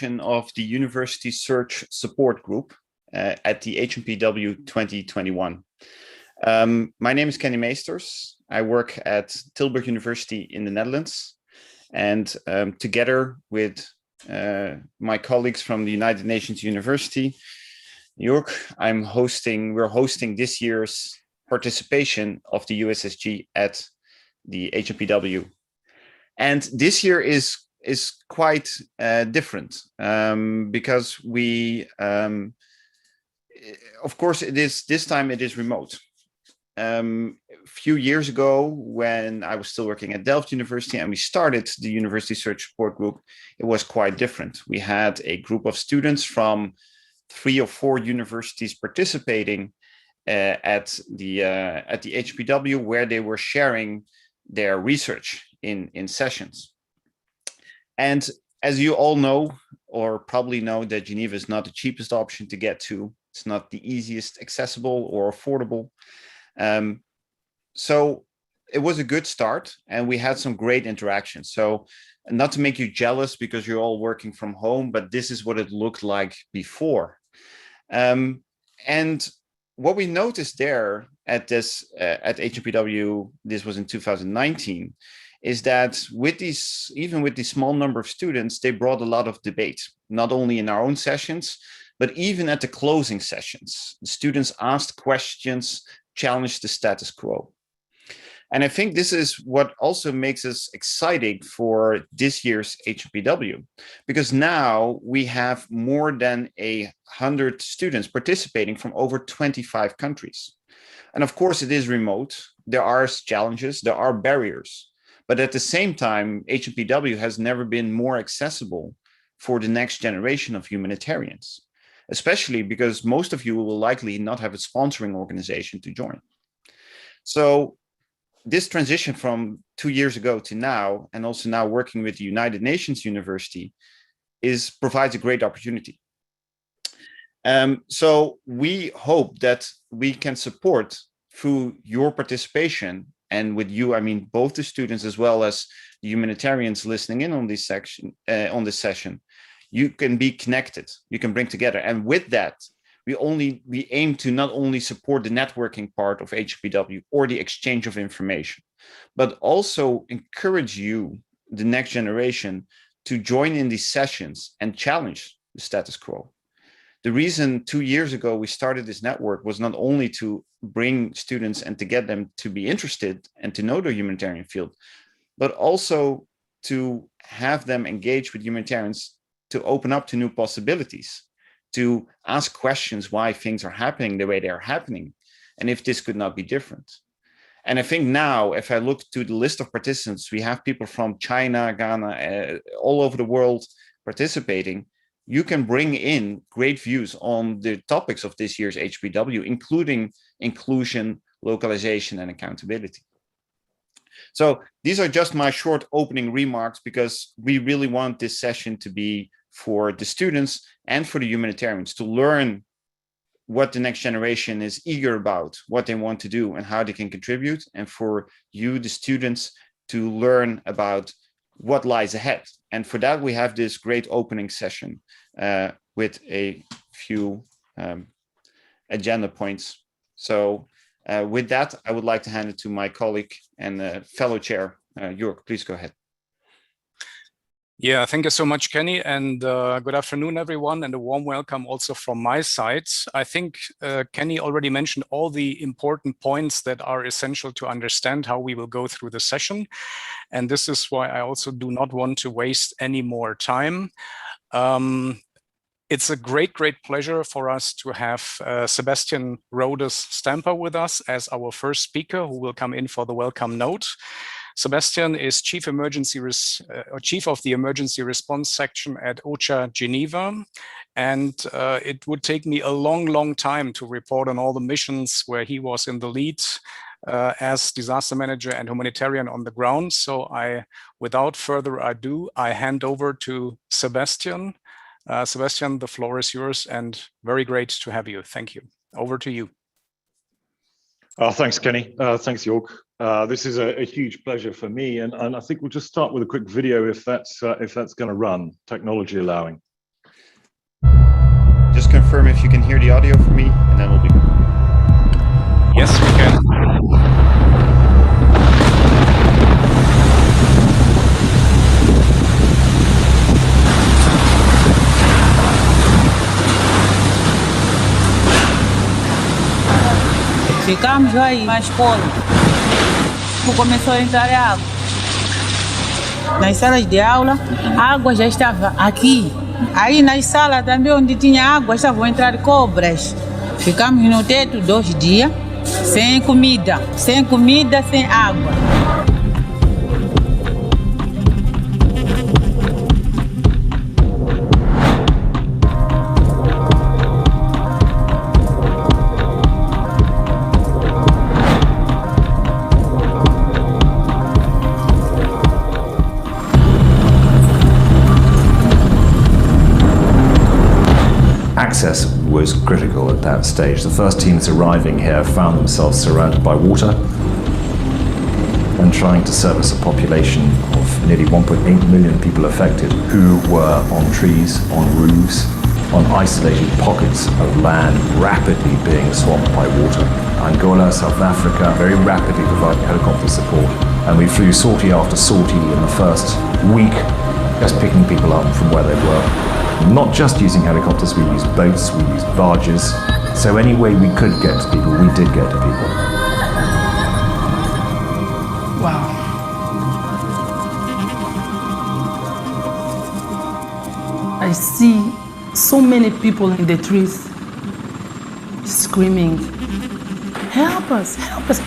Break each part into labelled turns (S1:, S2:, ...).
S1: of the University Search Support Group at the HNPW 2021. My name is Kenny Meesters. I work at Tilburg University in the Netherlands, and together with my colleagues from the United Nations University, New York, we're hosting this year's participation of the USSG at the HNPW. And this year is quite different because we, of course, this time it is remote. A few years ago, when I was still working at Delft University and we started the University Search Support Group, it was quite different. We had a group of students from 3 or 4 universities participating at the HNPW, where they were sharing their research in sessions. And as you all know, or probably know, that Geneva is not the cheapest option to get to. It's not the easiest accessible or affordable. So it was a good start and we had some great interactions. So not to make you jealous because you're all working from home, but this is what it looked like before. And what we noticed there at HNPW, this was in 2019, is that even with this small number of students, they brought a lot of debate, not only in our own sessions, but even at the closing sessions. The students asked questions, challenged the status quo. And I think this is what also makes us excited for this year's HNPW, because now we have more than 100 students participating from over 25 countries. And of course, it is remote. There are challenges, there are barriers. But at the same time, HNPW has never been more accessible for the next generation of humanitarians, especially because most of you will likely not have a sponsoring organization to join. So this transition from 2 years ago to now, and also now working with the United Nations University, provides a great opportunity. So we hope that we can support through your participation. And with you, I mean both the students as well as the humanitarians listening in on this session. You can be connected, you can bring together. And with that, we aim to not only support the networking part of HNPW or the exchange of information, but also encourage you, the next generation, to join in these sessions and challenge the status quo. The reason 2 years ago we started this network was not only to bring students and to get them to be interested and to know the humanitarian field, but also to have them engage with humanitarians, to open up to new possibilities, to ask questions why things are happening the way they are happening, and if this could not be different. And I think now, if I look to the list of participants, we have people from China, Ghana, all over the world participating. You can bring in great views on the topics of this year's HNPW, including inclusion, localization, and accountability. So these are just my short opening remarks, because we really want this session to be for the students and for the humanitarians to learn what the next generation is eager about, what they want to do and how they can contribute, and for you, the students, to learn about what lies ahead. And for that, we have this great opening session with a few agenda points. So with that, I would like to hand it to my colleague and fellow chair, Jörg, please go ahead.
S2: Yeah, thank you so much, Kenny, and good afternoon, everyone, and a warm welcome also from my side. I think Kenny already mentioned all the important points that are essential to understand how we will go through the session. And this is why I also do not want to waste any more time. It's a great pleasure for us to have Sebastian Rhodes Stampa with us as our first speaker, who will come in for the welcome note. Sebastian is Chief of the Emergency Response Section at OCHA Geneva. And it would take me a long time to report on all the missions where he was in the lead as disaster manager and humanitarian on the ground. So without further ado, I hand over to Sebastian. Sebastian, the floor is yours, and very great to have you. Thank you. Over to you.
S3: Thanks, Kenny. Thanks, Jörg. This is a huge pleasure for me, and I think we'll just start with a quick video if that's going to run, technology allowing.
S1: confirm if you can hear the audio from me, and then we'll be good.
S2: Yes, we can.
S4: Ficamos aí, mais fome. Começou a entrar água. Nas salas de aula, a água já estava aqui. Aí nas salas também onde tinha água estavam a entrar cobras. Ficamos no teto 2 dias, sem comida, sem água.
S5: Access was critical at that stage. The first teams arriving here found themselves surrounded by water and trying to service a population of nearly 1.8 million people affected who were on trees, on roofs, on isolated pockets of land rapidly being swamped by water. Angola, South Africa very rapidly provided helicopter support, and we flew sortie after sortie in the first week, just picking people up from where they were. Not just using helicopters, we used boats, we used barges. So any way we could get to people, we did get to people.
S4: Wow. I see so many people in the trees screaming, help us, help us.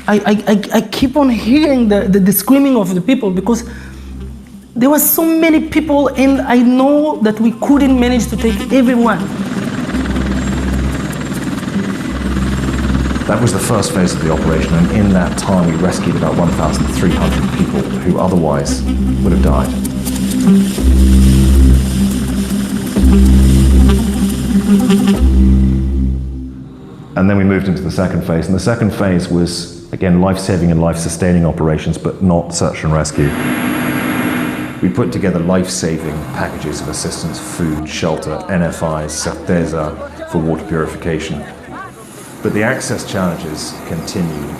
S4: I keep on hearing the screaming of the people because there were so many people and I know that we couldn't manage to take everyone.
S5: That was the first phase of the operation, and in that time we rescued about 1,300 people who otherwise would have died. And then we moved into the second phase, and the second phase was, again, life-saving and life-sustaining operations, but not search and rescue. We put together life-saving packages of assistance, food, shelter, NFIs, certeza for water purification. But the access challenges continue.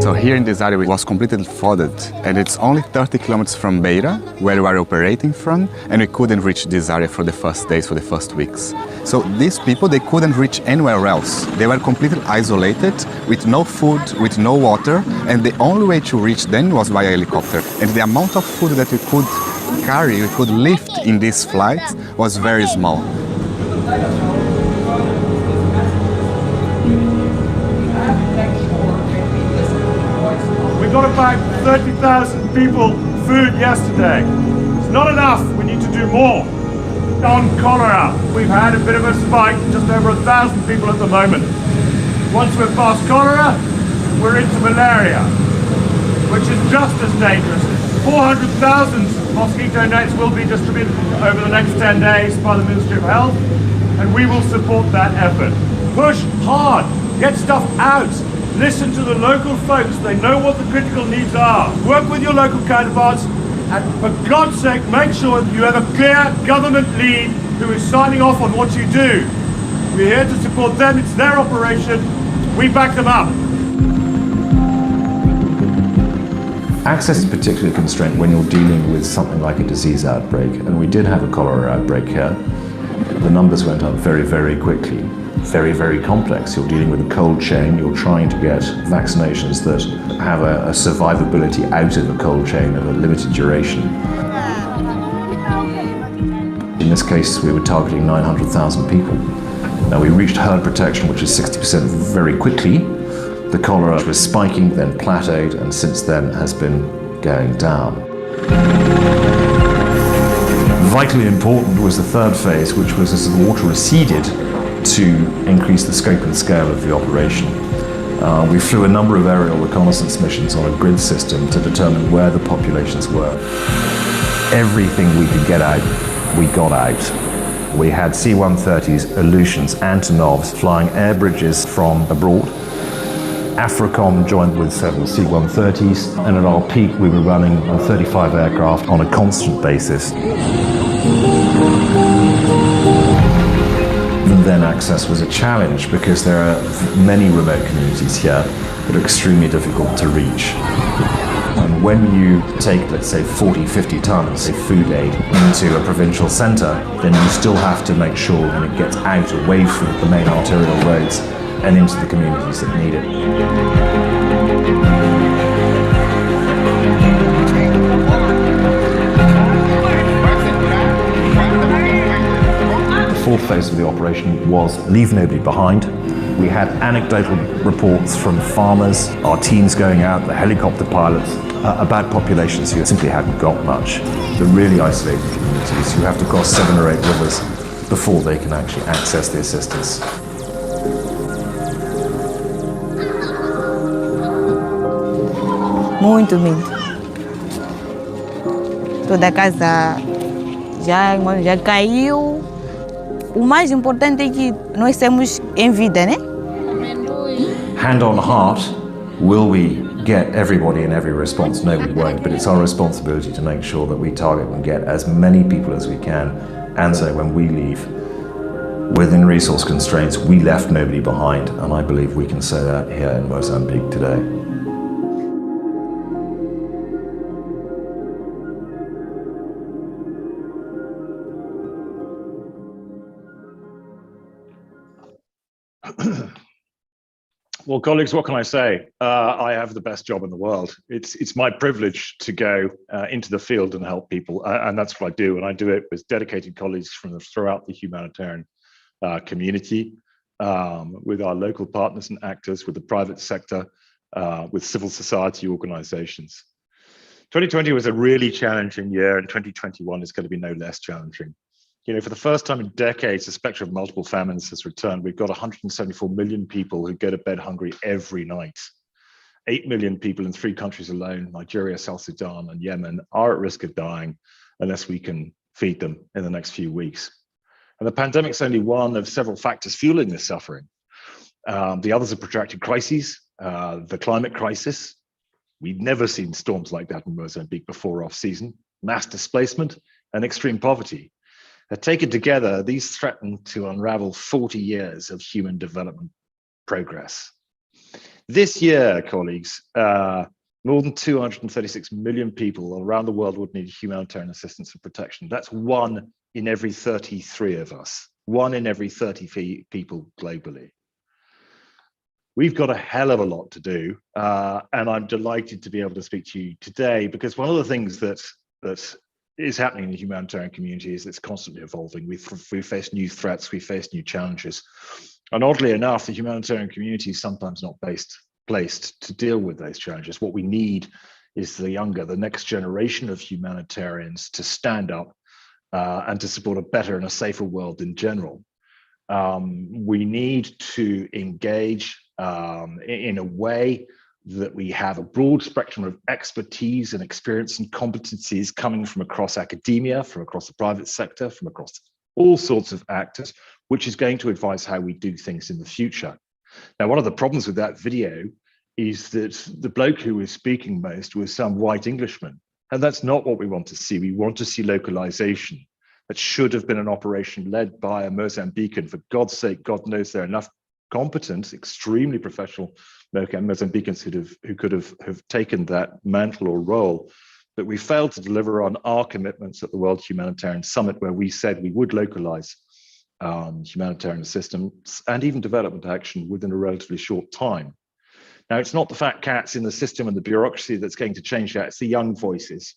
S6: So here in this area it was completely flooded, and it's only 30 kilometers from Beira, where we are operating from, and we couldn't reach this area for the first days, for the first weeks. So these people, they couldn't reach anywhere else. They were completely isolated, with no food, with no water, and the only way to reach them was by helicopter. And the amount of food that we could carry, we could lift in these flights was very small.
S3: We got about 30,000 people food yesterday. It's not enough, we need to do more. On cholera, we've had a bit of a spike, just over 1,000 people at the moment. Once we're past cholera, we're into malaria, which is just as dangerous. 400,000 mosquito nets will be distributed over the next 10 days by the Ministry of Health, and we will support that effort. Push hard, get stuff out. Listen to the local folks, they know what the critical needs are. Work with your local counterparts, and for God's sake, make sure that you have a clear government lead who is signing off on what you do. We're here to support them, it's their operation, we back them up.
S5: Access is particularly constrained when you're dealing with something like a disease outbreak, and we did have a cholera outbreak here. The numbers went up very, very quickly. Very, very complex. You're dealing with a cold chain, you're trying to get vaccinations that have a survivability out of a cold chain of a limited duration. In this case, we were targeting 900,000 people. Now, we reached herd protection, which is 60% very quickly. The cholera was spiking, then plateaued, and since then has been going down. Vitally important was the third phase, which was as the water receded, to increase the scope and scale of the operation. We flew a number of aerial reconnaissance missions on a grid system to determine where the populations were. Everything we could get out, we got out. We had C-130s, Aleutians, Antonovs flying air bridges from abroad. AFRICOM joined with several C-130s, and at our peak we were running 35 aircraft on a constant basis. Then access was a challenge because there are many remote communities here that are extremely difficult to reach. And when you take, let's say, 40, 50 tons of food aid into a provincial centre, then you still have to make sure that it gets out away from the main arterial roads and into the communities that need it. The fourth phase of the operation was leave nobody behind. We had anecdotal reports from farmers, our teams going out, the helicopter pilots, about populations who simply hadn't got much. The really isolated communities who have to cross 7 or 8 rivers before they can actually access the assistance.
S7: Muito medo. Toda a casa já caiu. O mais importante é que nós estamos em vida, né?
S5: Hand on heart, will we get everybody in every response? No, we won't, but it's our responsibility to make sure that we target and get as many people as we can. And so when we leave, within resource constraints, we left nobody behind, and I believe we can say that here in Mozambique today.
S3: Well, colleagues, what can I say? I have the best job in the world. It's my privilege to go into the field and help people, and that's what I do. And I do it with dedicated colleagues from throughout the humanitarian community, with our local partners and actors, with the private sector, with civil society organizations. 2020 was a really challenging year, and 2021 is going to be no less challenging. You know, for the first time in decades, the spectre of multiple famines has returned. We've got 174 million people who go to bed hungry every night. 8 million people in 3 countries alone, Nigeria, South Sudan, and Yemen, are at risk of dying unless we can feed them in the next few weeks. And the pandemic's only one of several factors fueling this suffering. The others are protracted crises, the climate crisis. We've never seen storms like that in Mozambique before off-season, mass displacement, and extreme poverty. Taken together, these threaten to unravel 40 years of human development progress. This year, colleagues, more than 236 million people around the world would need humanitarian assistance and protection. That's 1 in every 33 of us, 1 in every 30 people globally. We've got a hell of a lot to do, and I'm delighted to be able to speak to you today, because one of the things that is happening in the humanitarian community is it's constantly evolving. We face new threats, we face new challenges. And oddly enough, the humanitarian community is sometimes not placed to deal with those challenges. What we need is the next generation of humanitarians to stand up and to support a better and a safer world in general. We need to engage in a way that we have a broad spectrum of expertise and experience and competencies coming from across academia, from across the private sector, from across all sorts of actors, which is going to advise how we do things in the future. Now, one of the problems with that video is that the bloke who was speaking most was some white Englishman, and that's not what we want to see. We want to see localization. That should have been an operation led by a Mozambican. For God's sake, God knows there are enough competent, extremely professional Mozambicans who could have taken that mantle or role, but we failed to deliver on our commitments at the World Humanitarian Summit, where we said we would localize humanitarian assistance and even development action within a relatively short time. Now, it's not the fat cats in the system and the bureaucracy that's going to change that, it's the young voices.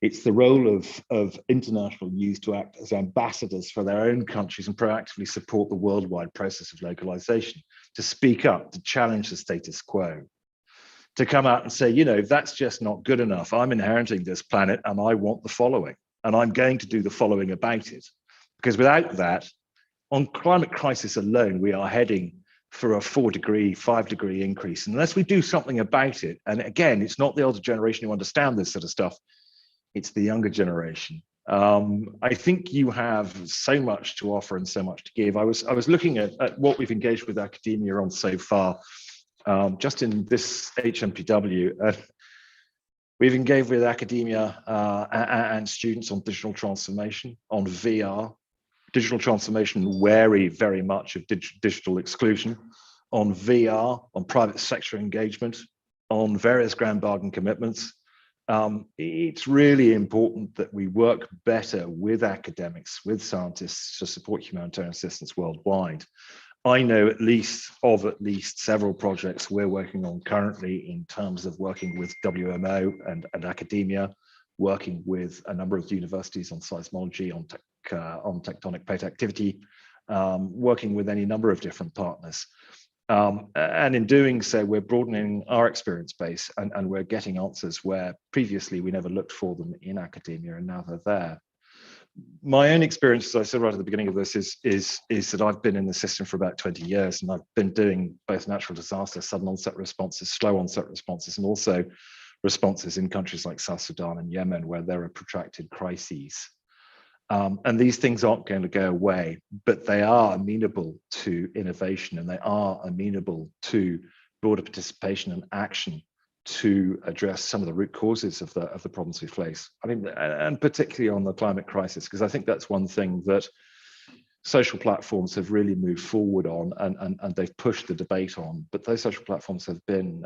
S3: It's the role of international youth to act as ambassadors for their own countries and proactively support the worldwide process of localization, to speak up, to challenge the status quo, to come out and say, you know, that's just not good enough. I'm inheriting this planet and I want the following, and I'm going to do the following about it. Because without that, on climate crisis alone, we are heading for a 4-degree, 5-degree increase. Unless we do something about it, and again, it's not the older generation who understand this sort of stuff, it's the younger generation. I think you have so much to offer and so much to give. I was looking at what we've engaged with academia on so far, just in this HNPW.
S8: We've engaged with academia and students on digital transformation, on VR, digital transformation wary very much of digital exclusion, on VR, on private sector engagement, on various grand bargain commitments. It's really important that we work better with academics, with scientists to support humanitarian assistance worldwide. I know at least several projects we're working on currently in terms of working with WMO and academia, working with a number of universities on seismology, on tectonic plate activity, working with any number of different partners. And in doing so, we're broadening our experience base and we're getting answers where previously we never looked for them in academia, and now they're there. My own experience, as I said right at the beginning of this, is that I've been in the system for about 20 years, and I've been doing both natural disaster, sudden onset responses, slow onset responses, and also responses in countries like South Sudan and Yemen, where there are protracted crises. And these things aren't going to go away, but they are amenable to innovation, and they are amenable to broader participation and action to address some of the root causes of the problems we face. I mean, and particularly on the climate crisis, because I think that's one thing that social platforms have really moved forward on, and they've pushed the debate on. But those social platforms have been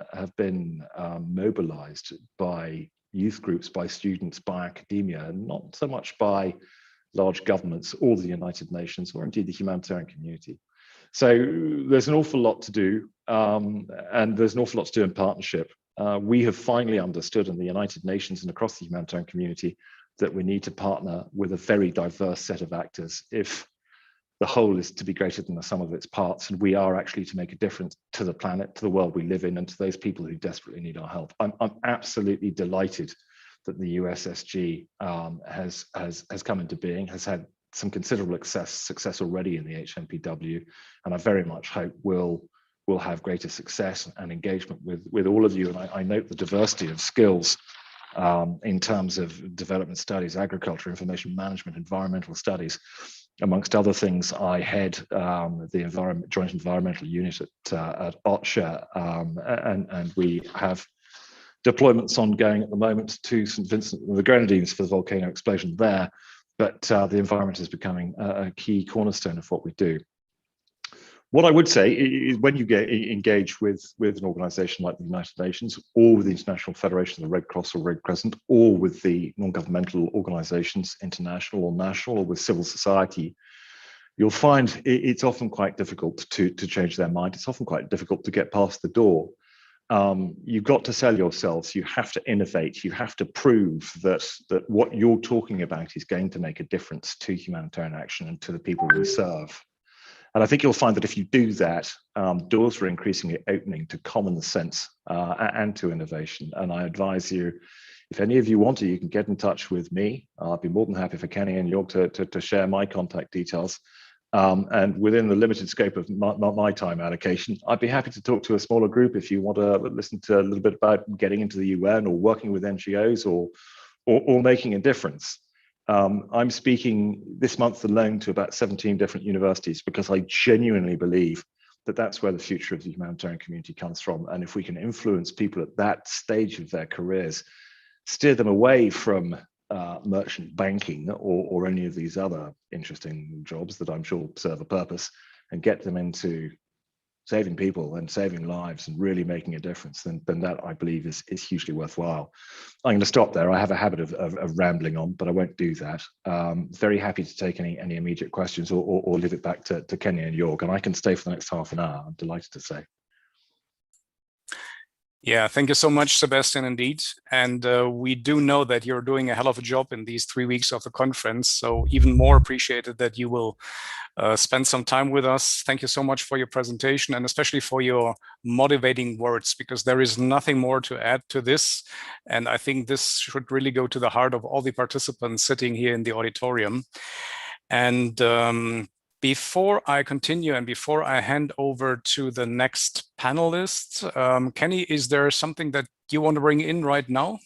S8: mobilized by youth groups, by students, by academia, and not so much by large governments or the United Nations, or indeed the humanitarian community. So there's an awful lot to do, and there's an awful lot to do in partnership. We have finally understood in the United Nations and across the humanitarian community that we need to partner with a very diverse set of actors if the whole is to be greater than the sum of its parts, and we are actually to make a difference to the planet, to the world we live in, and to those people who desperately need our help. I'm absolutely delighted that the USSG has come into being, has had some considerable success already in the HNPW, and I very much hope we'll have greater success and engagement with all of you. And I note the diversity of skills in terms of development studies, agriculture, information management, environmental studies. Amongst other things, I head the Joint Environmental Unit at OCHA, and we have deployments ongoing at the moment to St. Vincent and the Grenadines for the volcano explosion there. But the environment is becoming a key cornerstone of what we do. What I would say is when you get engaged with an organization like the United Nations, or with the International Federation of the Red Cross or Red Crescent, or with the non-governmental organizations, international or national, or with civil society, you'll find it's often quite difficult to change their mind. It's often quite difficult to get past the door. You've got to sell yourselves, you have to innovate, you have to prove that what you're talking about is going to make a difference to humanitarian action and to the people we serve. And I think you'll find that if you do that, doors are increasingly opening to common sense and to innovation. And I advise you, if any of you want to, you can get in touch with me. I'll be more than happy for Kenny and York to share my contact details. And within the limited scope of my time allocation, I'd be happy to talk to a smaller group if you want to listen to a little bit about getting into the UN or working with NGOs or making a difference. I'm speaking this month alone to about 17 different universities because I genuinely believe that that's where the future of the humanitarian community comes from. And if we can influence people at that stage of their careers, steer them away from merchant banking or any of these other interesting jobs that I'm sure serve a purpose, and get them into saving people and saving lives and really making a difference, then that I believe is hugely worthwhile. I'm going to stop there. I have a habit of rambling on, but I won't do that. Very happy to take any immediate questions or leave it back to Kenny and York, and I can stay for the next half an hour, I'm delighted to say.
S2: Yeah, thank you so much, Sebastian, indeed. And we do know that you're doing a hell of a job in these 3 weeks of the conference. So even more appreciated that you will spend some time with us. Thank you so much for your presentation, and especially for your motivating words, because there is nothing more to add to this. And I think this should really go to the heart of all the participants sitting here in the auditorium. And before I continue and before I hand over to the next panelist, Kenny, is there something that you want to bring in right now?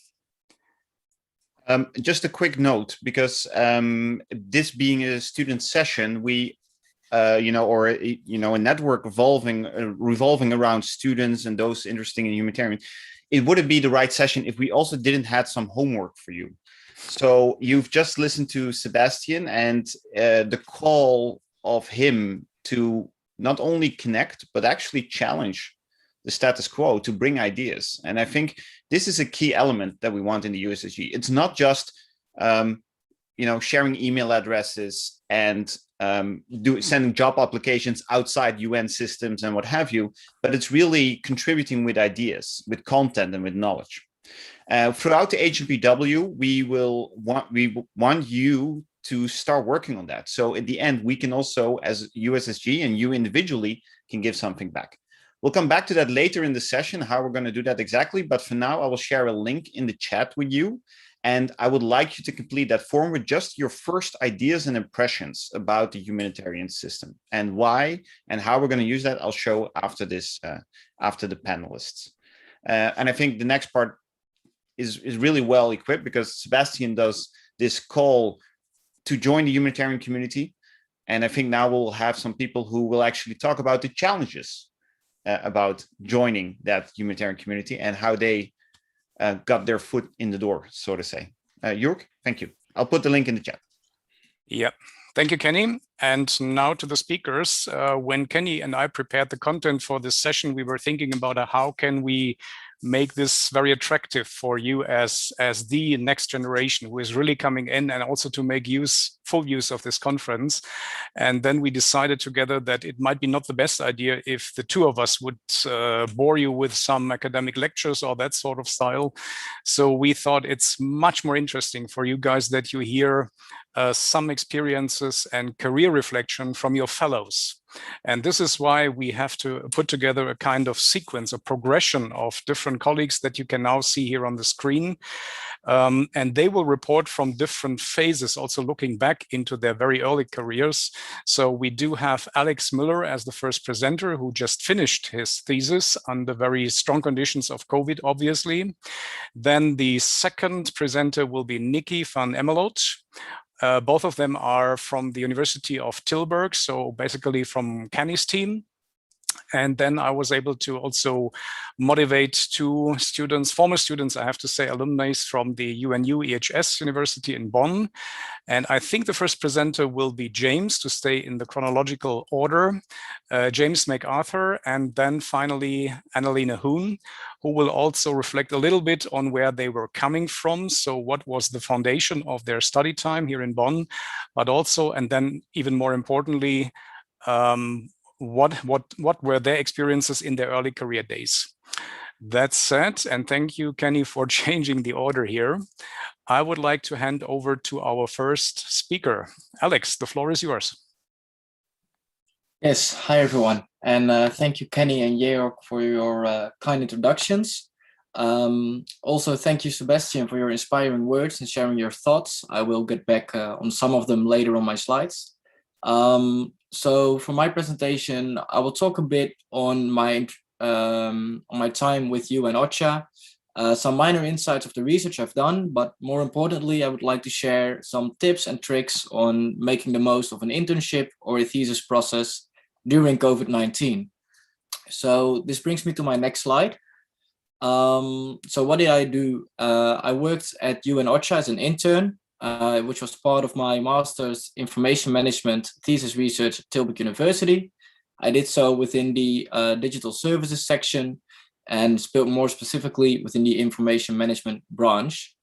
S1: Just a quick note, because this being a student session, we, a network revolving around students and those interested in humanitarian, it wouldn't be the right session if we also didn't have some homework for you. So you've just listened to Sebastian and the call of him to not only connect, but actually challenge the status quo, to bring ideas. And I think this is a key element that we want in the USSG. It's not just sharing email addresses and sending job applications outside UN systems and what have you, but it's really contributing with ideas, with content, and with knowledge. Throughout the HNPW, we want you to start working on that. So at the end, we can also, as USSG and you individually, can give something back. We'll come back to that later in the session, how we're going to do that exactly. But for now, I will share a link in the chat with you. And I would like you to complete that form with just your first ideas and impressions about the humanitarian system, and why and how we're going to use that. I'll show after this, after the panelists. And I think the next part is really well equipped, because Sebastian does this call to join the humanitarian community. And I think now we'll have some people who will actually talk about the challenges about joining that humanitarian community and how they got their foot in the door, so to say. Jörg, thank you. I'll put the link in the chat.
S2: Yep. Thank you, Kenny. And now to the speakers. When Kenny and I prepared the content for this session, we were thinking about how can we make this very attractive for you as the next generation who is really coming in, and also to make full use of this conference. And then we decided together that it might be not the best idea if the two of us would bore you with some academic lectures or that sort of style. So we thought it's much more interesting for you guys that you hear some experiences and career reflection from your fellows. And this is why we have to put together a kind of sequence, a progression of different colleagues that you can now see here on the screen. And they will report from different phases, also looking back into their very early careers. So we do have Alex Muller as the first presenter, who just finished his thesis under very strong conditions of COVID, obviously. Then the second presenter will be Nikki van Emmerloot. Both of them are from the University of Tilburg, so basically from Kenny's team. And then I was able to also motivate two students, former students, I have to say, alumni from the UNU EHS University in Bonn. And I think the first presenter will be James, to stay in the chronological order, James McArthur, and then finally Lena Huhn, who will also reflect a little bit on where they were coming from. So what was the foundation of their study time here in Bonn, but also, and then even more importantly, what were their experiences in their early career days. That said, and thank you, Kenny, for changing the order here, I would like to hand over to our first speaker. Alex, the floor is yours.
S9: Yes, hi everyone. And thank you, Kenny and Georg, for your kind introductions. Also, thank you, Sebastian, for your inspiring words and sharing your thoughts. I will get back on some of them later on my slides. So for my presentation, I will talk a bit on my time with you and OCHA, some minor insights of the research I've done, but more importantly, I would like to share some tips and tricks on making the most of an internship or a thesis process during COVID-19. So this brings me to my next slide. So what did I do? I worked at UN OCHA as an intern, which was part of my master's information management thesis research at Tilburg University. I did so within the digital services section, and more specifically within the information management branch.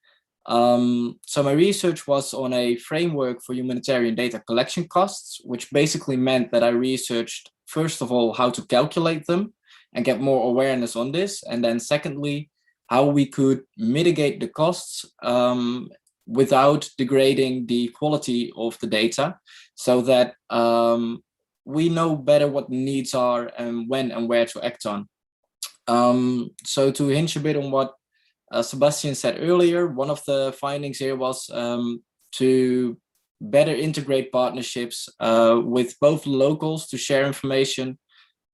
S9: So my research was on a framework for humanitarian data collection costs, which basically meant that I researched, first of all, how to calculate them and get more awareness on this. And then secondly, how we could mitigate the costs without degrading the quality of the data, so that we know better what the needs are and when and where to act on. So to hinge a bit on what Sebastian said earlier, one of the findings here was to better integrate partnerships with both locals to share information,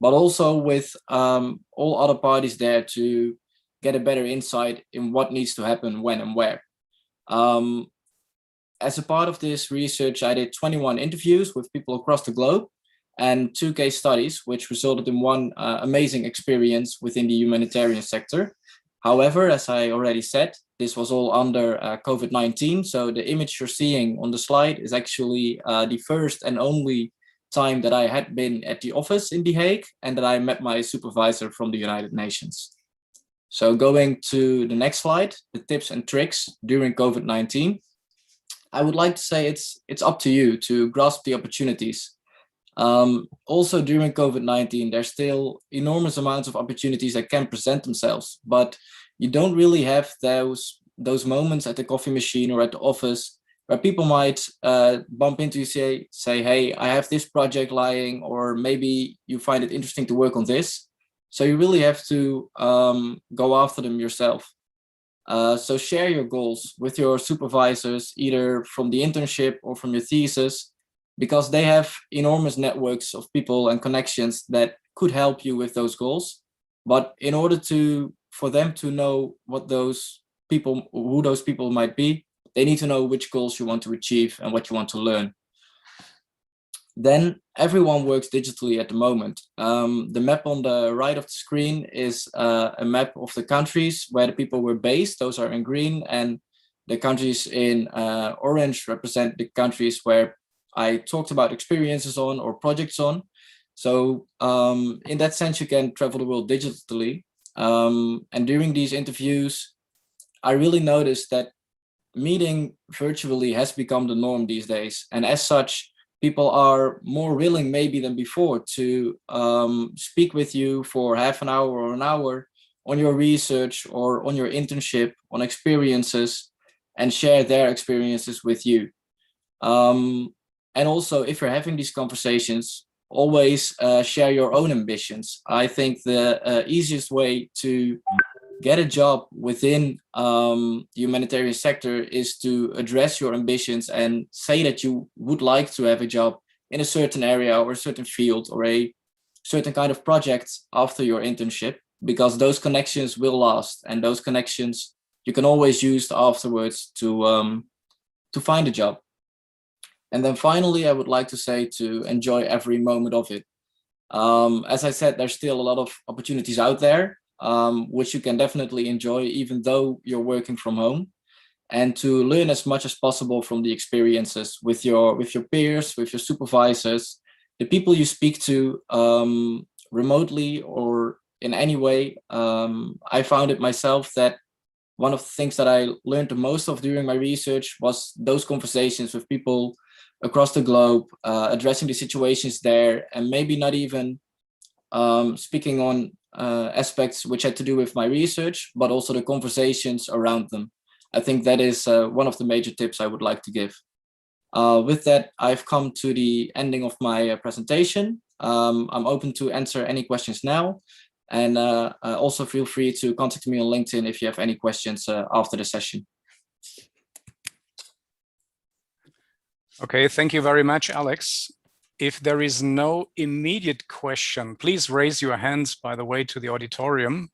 S9: but also with all other parties there to get a better insight in what needs to happen, when and where. As a part of this research, I did 21 interviews with people across the globe and 2 case studies, which resulted in one amazing experience within the humanitarian sector. However, as I already said, this was all under COVID-19. So the image you're seeing on the slide is actually the first and only time that I had been at the office in The Hague and that I met my supervisor from the United Nations. So going to the next slide, the tips and tricks during COVID-19. I would like to say it's up to you to grasp the opportunities. Also during COVID-19, there's still enormous amounts of opportunities that can present themselves, but you don't really have those moments at the coffee machine or at the office where people might bump into you, say, hey, I have this project lying, or maybe you find it interesting to work on this. So you really have to go after them yourself. So share your goals with your supervisors, either from the internship or from your thesis, because they have enormous networks of people and connections that could help you with those goals. But in order for them to know who those people might be, they need to know which goals you want to achieve and what you want to learn. Then everyone works digitally at the moment. The map on the right of the screen is a map of the countries where the people were based. Those are in green, and the countries in orange represent the countries where I talked about experiences on or projects on. So in that sense, you can travel the world digitally. And during these interviews, I really noticed that meeting virtually has become the norm these days. And as such, people are more willing maybe than before to speak with you for half an hour or an hour on your research or on your internship, on experiences, and share their experiences with you. And also, if you're having these conversations, always share your own ambitions. I think the easiest way to get a job within the humanitarian sector is to address your ambitions and say that you would like to have a job in a certain area or a certain field or a certain kind of project after your internship, because those connections will last, and those connections you can always use afterwards to find a job. And then finally, I would like to say to enjoy every moment of it. As I said, there's still a lot of opportunities out there, which you can definitely enjoy, even though you're working from home, and to learn as much as possible from the experiences with your peers, with your supervisors, the people you speak to remotely or in any way. I found it myself that one of the things that I learned the most of during my research was those conversations with people across the globe, addressing the situations there, and maybe not even speaking on aspects which had to do with my research, but also the conversations around them. I think that is one of the major tips I would like to give. With that, I've come to the ending of my presentation. I'm open to answer any questions now. And also feel free to contact me on LinkedIn if you have any questions after the session.
S2: Okay, thank you very much, Alex. If there is no immediate question, please raise your hands, by the way, to the auditorium.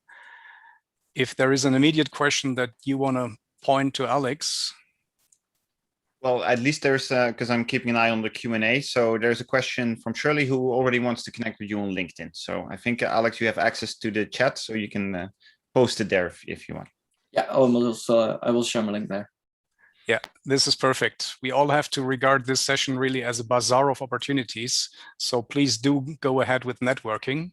S2: If there is an immediate question that you want to point to Alex.
S1: Well, at least there's, because I'm keeping an eye on the Q&A. So there's a question from Shirley who already wants to connect with you on LinkedIn. So I think, Alex, you have access to the chat, so you can post it there if you want.
S9: Yeah, I will share my link there.
S2: Yeah, this is perfect. We all have to regard this session really as a bazaar of opportunities. So please do go ahead with networking.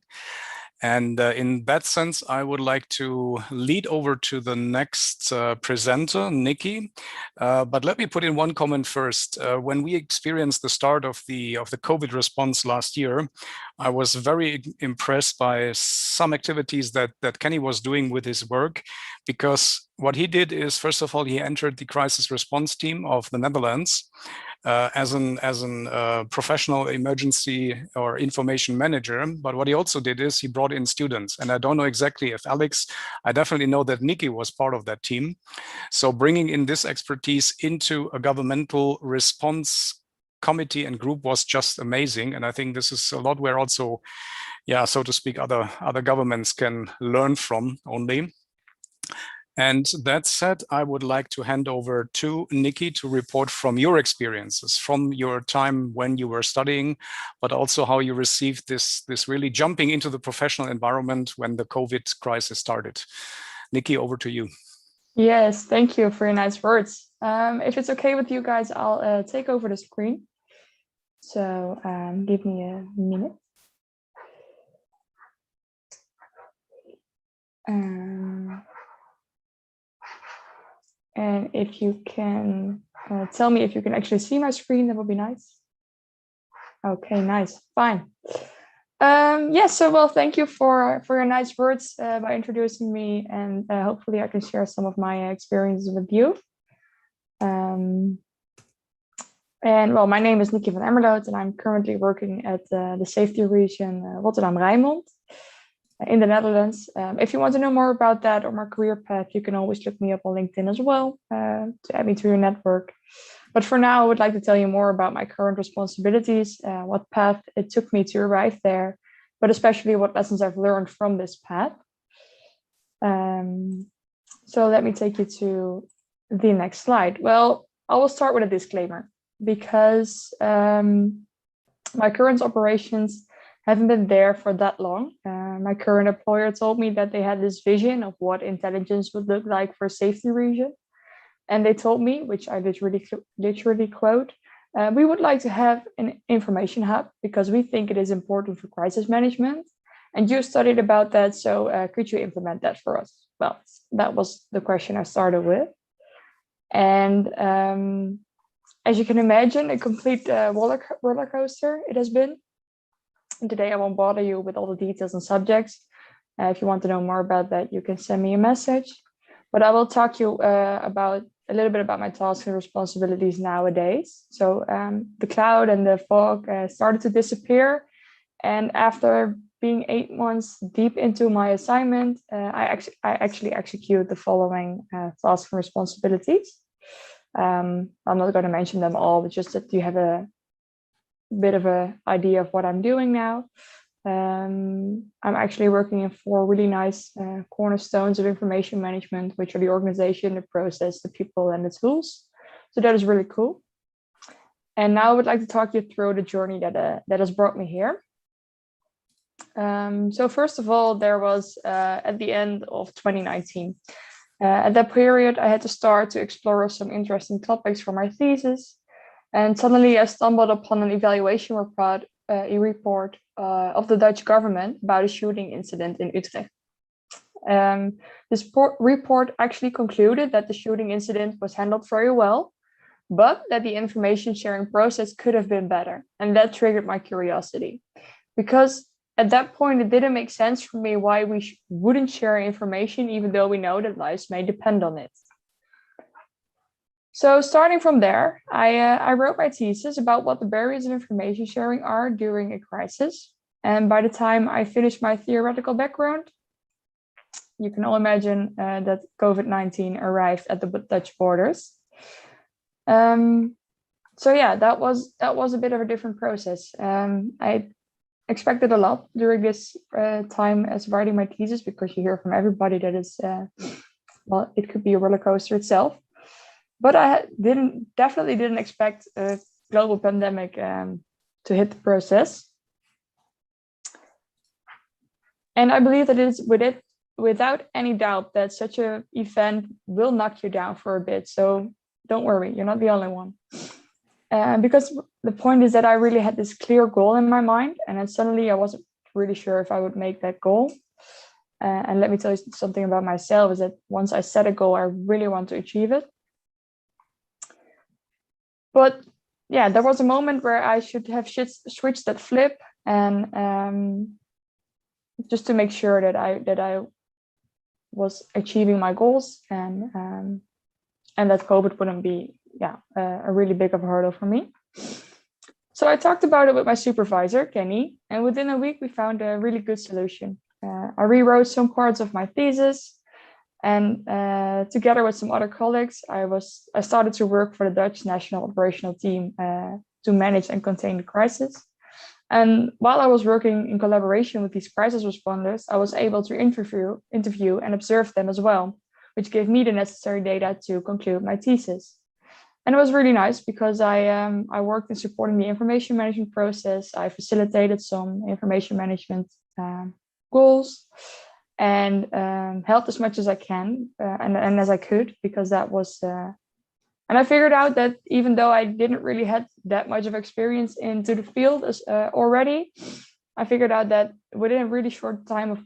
S2: And in that sense, I would like to lead over to the next presenter, Nikki. But let me put in one comment first. When we experienced the start of the COVID response last year, I was very impressed by some activities that Kenny was doing with his work, because what he did is, first of all, he entered the crisis response team of the Netherlands as an professional emergency or information manager. But what he also did is he brought in students. And I don't know exactly if Alex, I definitely know that Nikki was part of that team. So bringing in this expertise into a governmental response committee and group was just amazing. And I think this is a lot where also, yeah, so to speak, other governments can learn from only. And that said, I would like to hand over to Nikki to report from your experiences, from your time when you were studying, but also how you received this really jumping into the professional environment when the COVID crisis started. Nikki, over to you.
S10: Yes, thank you for your nice words. If it's okay with you guys, I'll take over the screen. So give me a minute. And if you can tell me if you can actually see my screen, that would be nice. Okay, nice, fine. Yes, so well, thank you for your nice words by introducing me, and hopefully I can share some of my experiences with you. And well, my name is Nikki van Emmerloot, and I'm currently working at the safety region Rotterdam-Rijnmond in the Netherlands. If you want to know more about that or my career path, you can always look me up on LinkedIn as well to add me to your network. But for now, I would like to tell you more about my current responsibilities, what path it took me to arrive there, but especially what lessons I've learned from this path. So let me take you to the next slide. Well, I will start with a disclaimer because my current operations haven't been there for that long. My current employer told me that they had this vision of what intelligence would look like for a safety region. And they told me, which I literally quote, we would like to have an information hub because we think it is important for crisis management. And you studied about that, so could you implement that for us? Well, that was the question I started with. And as you can imagine, a complete roller coaster it has been. And today I won't bother you with all the details and subjects. If you want to know more about that, you can send me a message. But I will talk to you about a little bit about my tasks and responsibilities nowadays. So the cloud and the fog started to disappear. And after being 8 months deep into my assignment, I actually execute the following tasks and responsibilities. I'm not going to mention them all, but just that you have a bit of an idea of what I'm doing now. I'm actually working in 4 really nice cornerstones of information management, which are the organization, the process, the people, and the tools. So that is really cool. And now I would like to talk you through the journey that has brought me here. So first of all, there was at the end of 2019. At that period, I had to start to explore some interesting topics for my thesis. And suddenly I stumbled upon an evaluation report of the Dutch government about a shooting incident in Utrecht. This report actually concluded that the shooting incident was handled very well, but that the information sharing process could have been better. And that triggered my curiosity, because at that point, it didn't make sense for me why we wouldn't share information, even though we know that lives may depend on it. So starting from there, I wrote my thesis about what the barriers of information sharing are during a crisis. And by the time I finished my theoretical background, you can all imagine that COVID-19 arrived at the Dutch borders. So yeah, that was a bit of a different process. I expected a lot during this time as writing my thesis, because you hear from everybody that it's, well, it could be a roller coaster itself. But I definitely didn't expect a global pandemic to hit the process. And I believe that it's without any doubt that such an event will knock you down for a bit. So don't worry, you're not the only one. Because the point is that I really had this clear goal in my mind, and then suddenly I wasn't really sure if I would make that goal. And let me tell you something about myself, is that once I set a goal, I really want to achieve it. But yeah, there was a moment where I should have switched that flip, and just to make sure that I was achieving my goals, and that COVID wouldn't be a really big of a hurdle for me. So I talked about it with my supervisor, Kenny, and within a week we found a really good solution. I rewrote some parts of my thesis, and together with some other colleagues, I started to work for the Dutch National Operational Team to manage and contain the crisis. And while I was working in collaboration with these crisis responders, I was able to interview and observe them as well, which gave me the necessary data to conclude my thesis. And it was really nice because I worked in supporting the information management process. I facilitated some information management goals. and helped as much as I can and as I could, because that was. And I figured out that even though I didn't really had that much of experience into the field already, I figured out that within a really short time of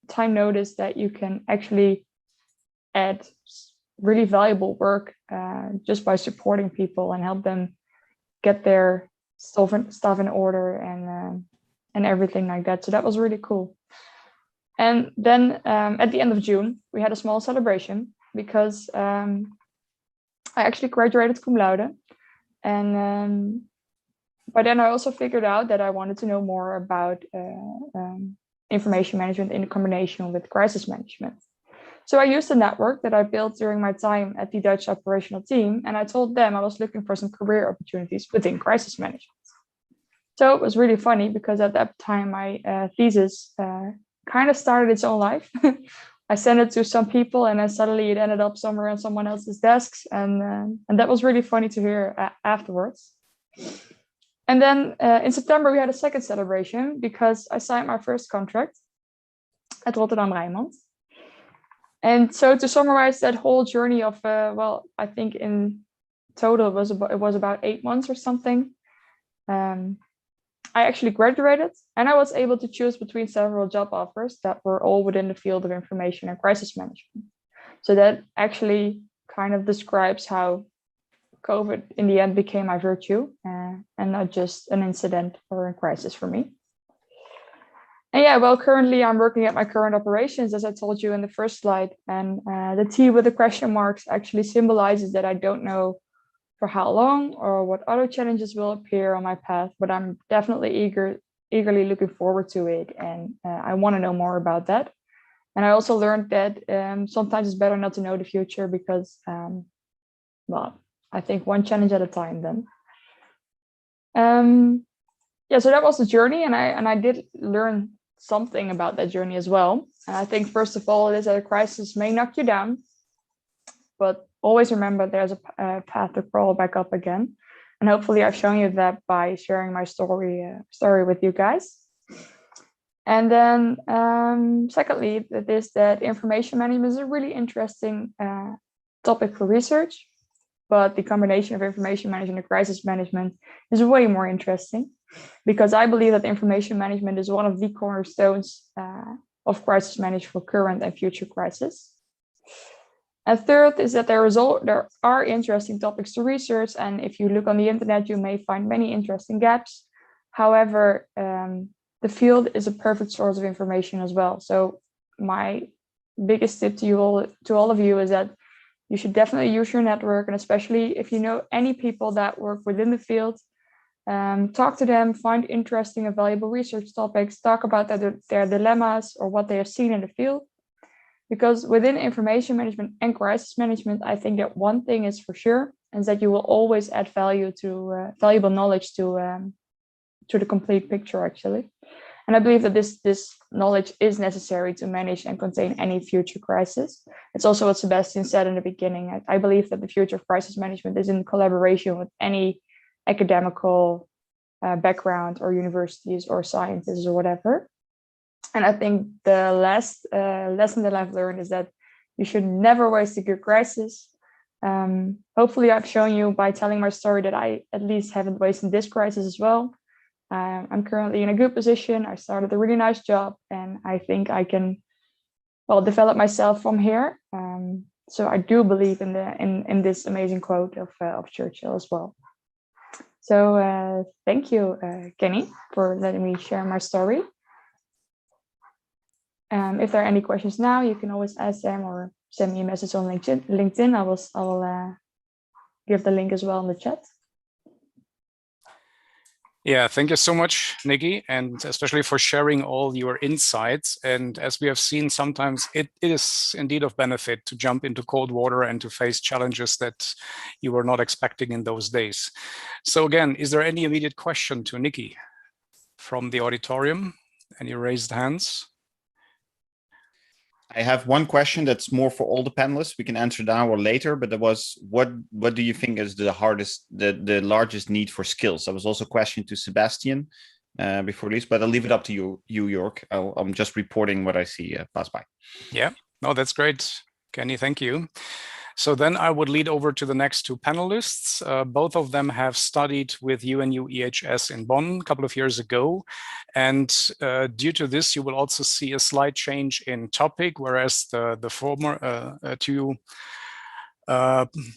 S10: time notice that you can actually add really valuable work just by supporting people and help them get their stuff in order and everything like that. So that was really cool. And then at the end of June, we had a small celebration because I actually graduated cum laude. And by then I also figured out that I wanted to know more about information management in combination with crisis management. So I used a network that I built during my time at the Dutch operational team, and I told them I was looking for some career opportunities within crisis management. So it was really funny because at that time my thesis kind of started its own life. I sent it to some people, and then suddenly it ended up somewhere on someone else's desks, and that was really funny to hear afterwards. And then in September we had a second celebration because I signed my first contract at Rotterdam Rijnmond. And so to summarize that whole journey of well, I think in total it was about 8 months or something. I actually graduated, and I was able to choose between several job offers that were all within the field of information and crisis management. So that actually kind of describes how COVID in the end became my virtue and not just an incident or a crisis for me. And yeah, well, currently I'm working at my current operations, as I told you in the first slide, and the T with the question marks actually symbolizes that I don't know for how long or what other challenges will appear on my path, but I'm definitely eagerly looking forward to it, and I want to know more about that. And I also learned that sometimes it's better not to know the future because, well, I think one challenge at a time then. Yeah, so that was the journey, and I did learn something about that journey as well. And I think first of all, it is that a crisis may knock you down, but always remember there's a path to crawl back up again. And hopefully I've shown you that by sharing my story with you guys. And then secondly, that information management is a really interesting topic for research, but the combination of information management and crisis management is way more interesting, because I believe that information management is one of the cornerstones of crisis management for current and future crises. And third is that there are interesting topics to research, and if you look on the internet, you may find many interesting gaps. However, the field is a perfect source of information as well. So my biggest tip to all of you is that you should definitely use your network, and especially if you know any people that work within the field, talk to them, find interesting and valuable research topics, talk about their dilemmas or what they have seen in the field. Because within information management and crisis management, I think that one thing is for sure, is that you will always add valuable knowledge to the complete picture, actually. And I believe that this knowledge is necessary to manage and contain any future crisis. It's also what Sebastian said in the beginning. I believe that the future of crisis management is in collaboration with any academical background or universities or scientists or whatever. And I think the last lesson that I've learned is that you should never waste a good crisis. Hopefully I've shown you by telling my story that I at least haven't wasted this crisis as well. I'm currently in a good position. I started a really nice job, and I think I can, well, develop myself from here. So I do believe in this amazing quote of Churchill as well. So thank you, Kenny, for letting me share my story. If there are any questions now, you can always ask them or send me a message on LinkedIn. I will give the link as well in the chat.
S2: Yeah, thank you so much, Nikki, and especially for sharing all your insights. And as we have seen, sometimes it is indeed of benefit to jump into cold water and to face challenges that you were not expecting in those days. So again, is there any immediate question to Nikki from the auditorium? Any raised hands?
S1: I have one question that's more for all the panelists. We can answer now or later, but there was, what do you think is the largest need for skills? There was also a question to Sebastian, before leaves, but I'll leave it up to you, York. I'm just reporting what I see pass by.
S2: Yeah, no, that's great. Kenny, thank you. So then I would lead over to the next two panelists. Both of them have studied with UNU EHS in Bonn a couple of years ago. And due to this, you will also see a slight change in topic, whereas the former two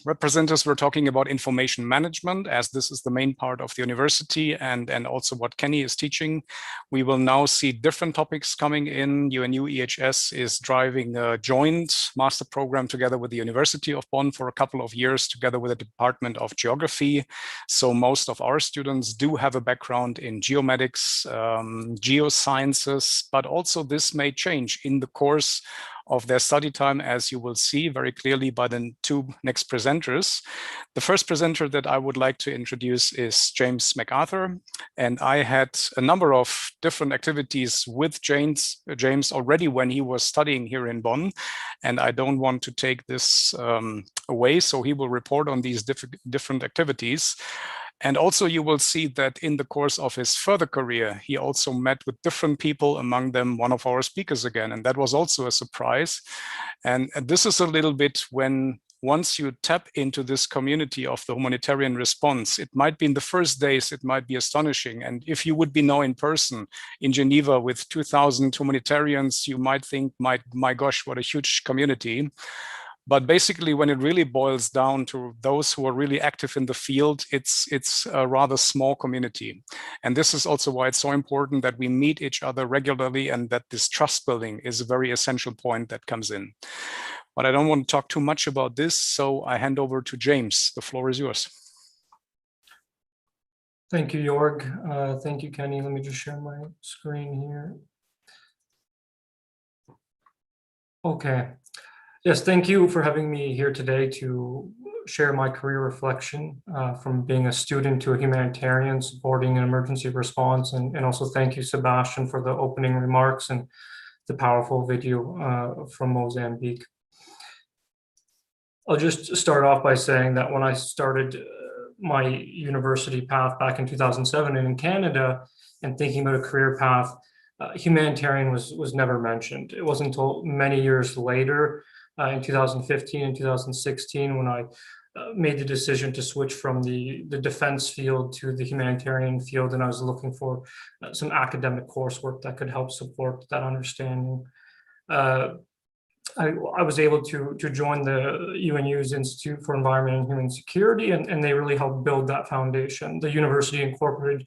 S2: representatives were talking about information management, as this is the main part of the university and also what Kenny is teaching. We will now see different topics coming in. UNU EHS is driving a joint master program together with the University of Bonn for a couple of years, together with the Department of Geography. So most of our students do have a background in geomatics, geosciences, but also this may change in the course of their study time, as you will see very clearly by the two next presenters. The first presenter that I would like to introduce is James McArthur, and I had a number of different activities with James already when he was studying here in Bonn, and I don't want to take this away, so he will report on these different activities. And also you will see that in the course of his further career, he also met with different people, among them one of our speakers again, and that was also a surprise. And this is a little bit when once you tap into this community of the humanitarian response, it might be in the first days, it might be astonishing. And if you would be now in person in Geneva with 2,000 humanitarians, you might think, my gosh, what a huge community. But basically, when it really boils down to those who are really active in the field, it's a rather small community. And this is also why it's so important that we meet each other regularly and that this trust building is a very essential point that comes in. But I don't want to talk too much about this, so I hand over to James. The floor is yours.
S11: Thank you, Jorg. Thank you, Kenny. Let me just share my screen here. Okay. Yes, thank you for having me here today to share my career reflection from being a student to a humanitarian supporting an emergency response. And also thank you, Sebastian, for the opening remarks and the powerful video from Mozambique. I'll just start off by saying that when I started my university path back in 2007 and in Canada and thinking about a career path, humanitarian was never mentioned. It wasn't until many years later in 2015 and 2016 when I made the decision to switch from the defense field to the humanitarian field, and I was looking for some academic coursework that could help support that understanding. I was able to join the UNU's Institute for Environment and Human Security, and they really helped build that foundation. The university incorporated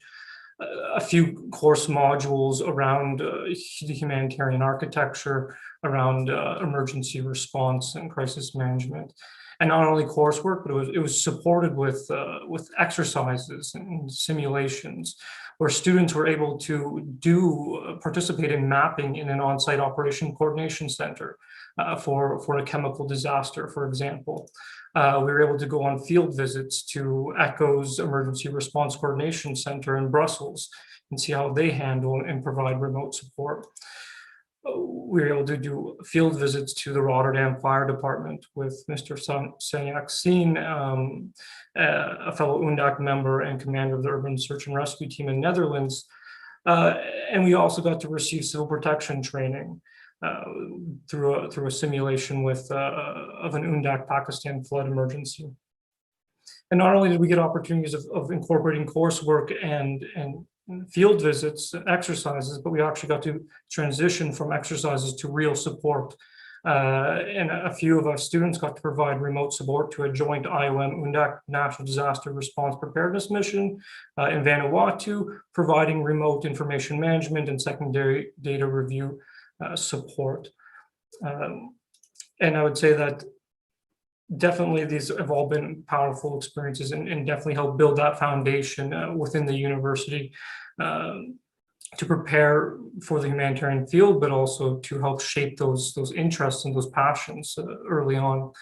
S11: a few course modules around the humanitarian architecture, around emergency response and crisis management, and not only coursework, but it was supported with exercises and simulations, where students were able to participate in mapping in an on-site operation coordination center for a chemical disaster, for example. We were able to go on field visits to ECHO's Emergency Response Coordination Center in Brussels and see how they handle and provide remote support. We were able to do field visits to the Rotterdam Fire Department with Mr. Sanyak-Seen, a fellow UNDAC member and commander of the Urban Search and Rescue Team in Netherlands. And we also got to receive civil protection training through a simulation of an UNDAC Pakistan flood emergency. And not only did we get opportunities of incorporating coursework and field visits, exercises, but we actually got to transition from exercises to real support. And a few of our students got to provide remote support to a joint IOM-UNDAC National Disaster Response Preparedness Mission in Vanuatu, providing remote information management and secondary data review support. And I would say that definitely these have all been powerful experiences and definitely help build that foundation within the university to prepare for the humanitarian field, but also to help shape those interests and those passions early on.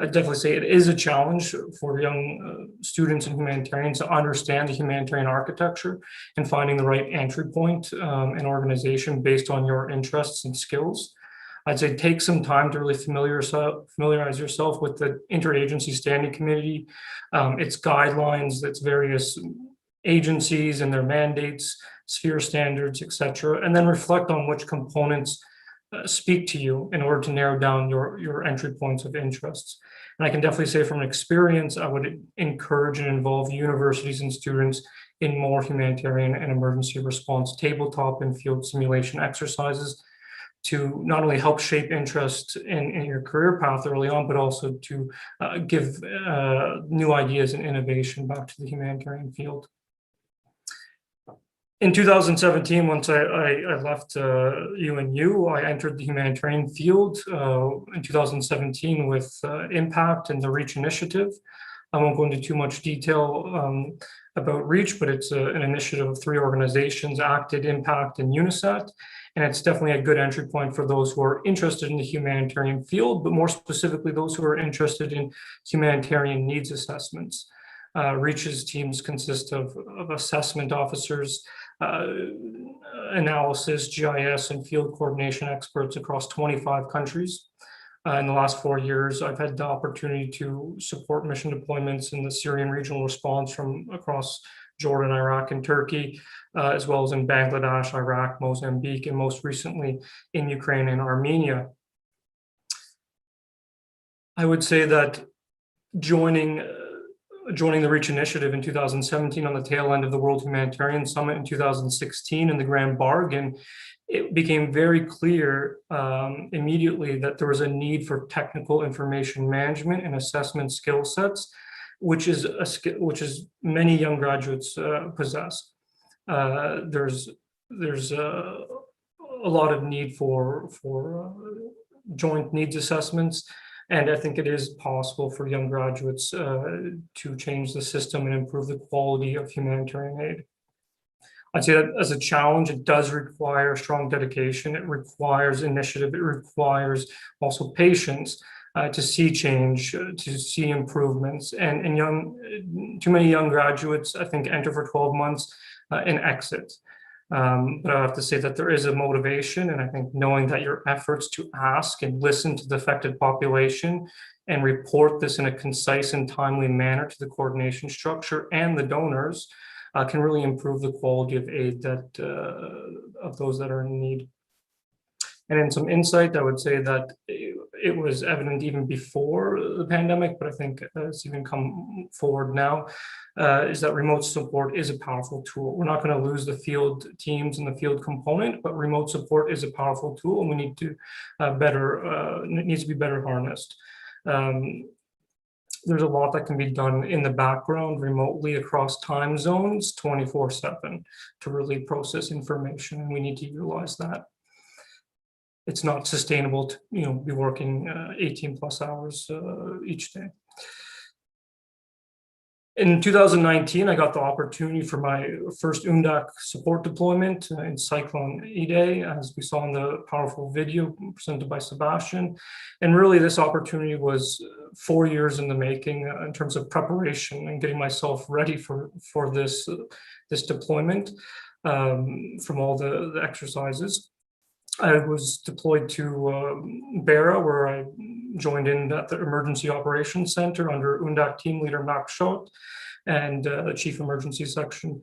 S11: I'd definitely say it is a challenge for young students and humanitarians to understand the humanitarian architecture and finding the right entry point and organization based on your interests and skills. I'd say take some time to really familiarize yourself with the Interagency Standing Committee, its guidelines, its various agencies and their mandates, sphere standards, etc., and then reflect on which components speak to you in order to narrow down your entry points of interests. And I can definitely say from experience, I would encourage and involve universities and students in more humanitarian and emergency response tabletop and field simulation exercises to not only help shape interest in your career path early on, but also to give new ideas and innovation back to the humanitarian field. In 2017, once I left UNU, I entered the humanitarian field in 2017 with Impact and the REACH initiative. I won't go into too much detail about REACH, but it's an initiative of 3 organizations, ACTED, Impact, and UNICEF. And it's definitely a good entry point for those who are interested in the humanitarian field, but more specifically, those who are interested in humanitarian needs assessments. REACH's teams consist of assessment officers, analysis, GIS, and field coordination experts across 25 countries. In the last 4 years, I've had the opportunity to support mission deployments in the Syrian regional response from across Jordan, Iraq, and Turkey, as well as in Bangladesh, Iraq, Mozambique, and most recently in Ukraine and Armenia. I would say that joining the REACH initiative in 2017 on the tail end of the World Humanitarian Summit in 2016 in the Grand Bargain, it became very clear immediately that there was a need for technical information management and assessment skill sets, which is many young graduates possess. There's a lot of need for joint needs assessments. And I think it is possible for young graduates to change the system and improve the quality of humanitarian aid. I'd say that as a challenge, it does require strong dedication. It requires initiative. It requires also patience to see change, to see improvements. And too many young graduates, I think, enter for 12 months and exit. But I have to say that there is a motivation, and I think knowing that your efforts to ask and listen to the affected population and report this in a concise and timely manner to the coordination structure and the donors can really improve the quality of aid of those that are in need. And in some insight, I would say that it was evident even before the pandemic, but I think it's even come forward now, is that remote support is a powerful tool. We're not going to lose the field teams and the field component, but remote support is a powerful tool, and we need to it needs to be better harnessed. There's a lot that can be done in the background remotely across time zones 24/7 to really process information, and we need to utilize that. It's not sustainable to be working 18 plus hours each day. In 2019, I got the opportunity for my first UNDAC support deployment in Cyclone Idai, as we saw in the powerful video presented by Sebastian. And really, this opportunity was 4 years in the making in terms of preparation and getting myself ready for this deployment from all the exercises. I was deployed to Beira, where I joined in at the Emergency Operations Center under UNDAC team leader Max Schott and the Chief Emergency Section,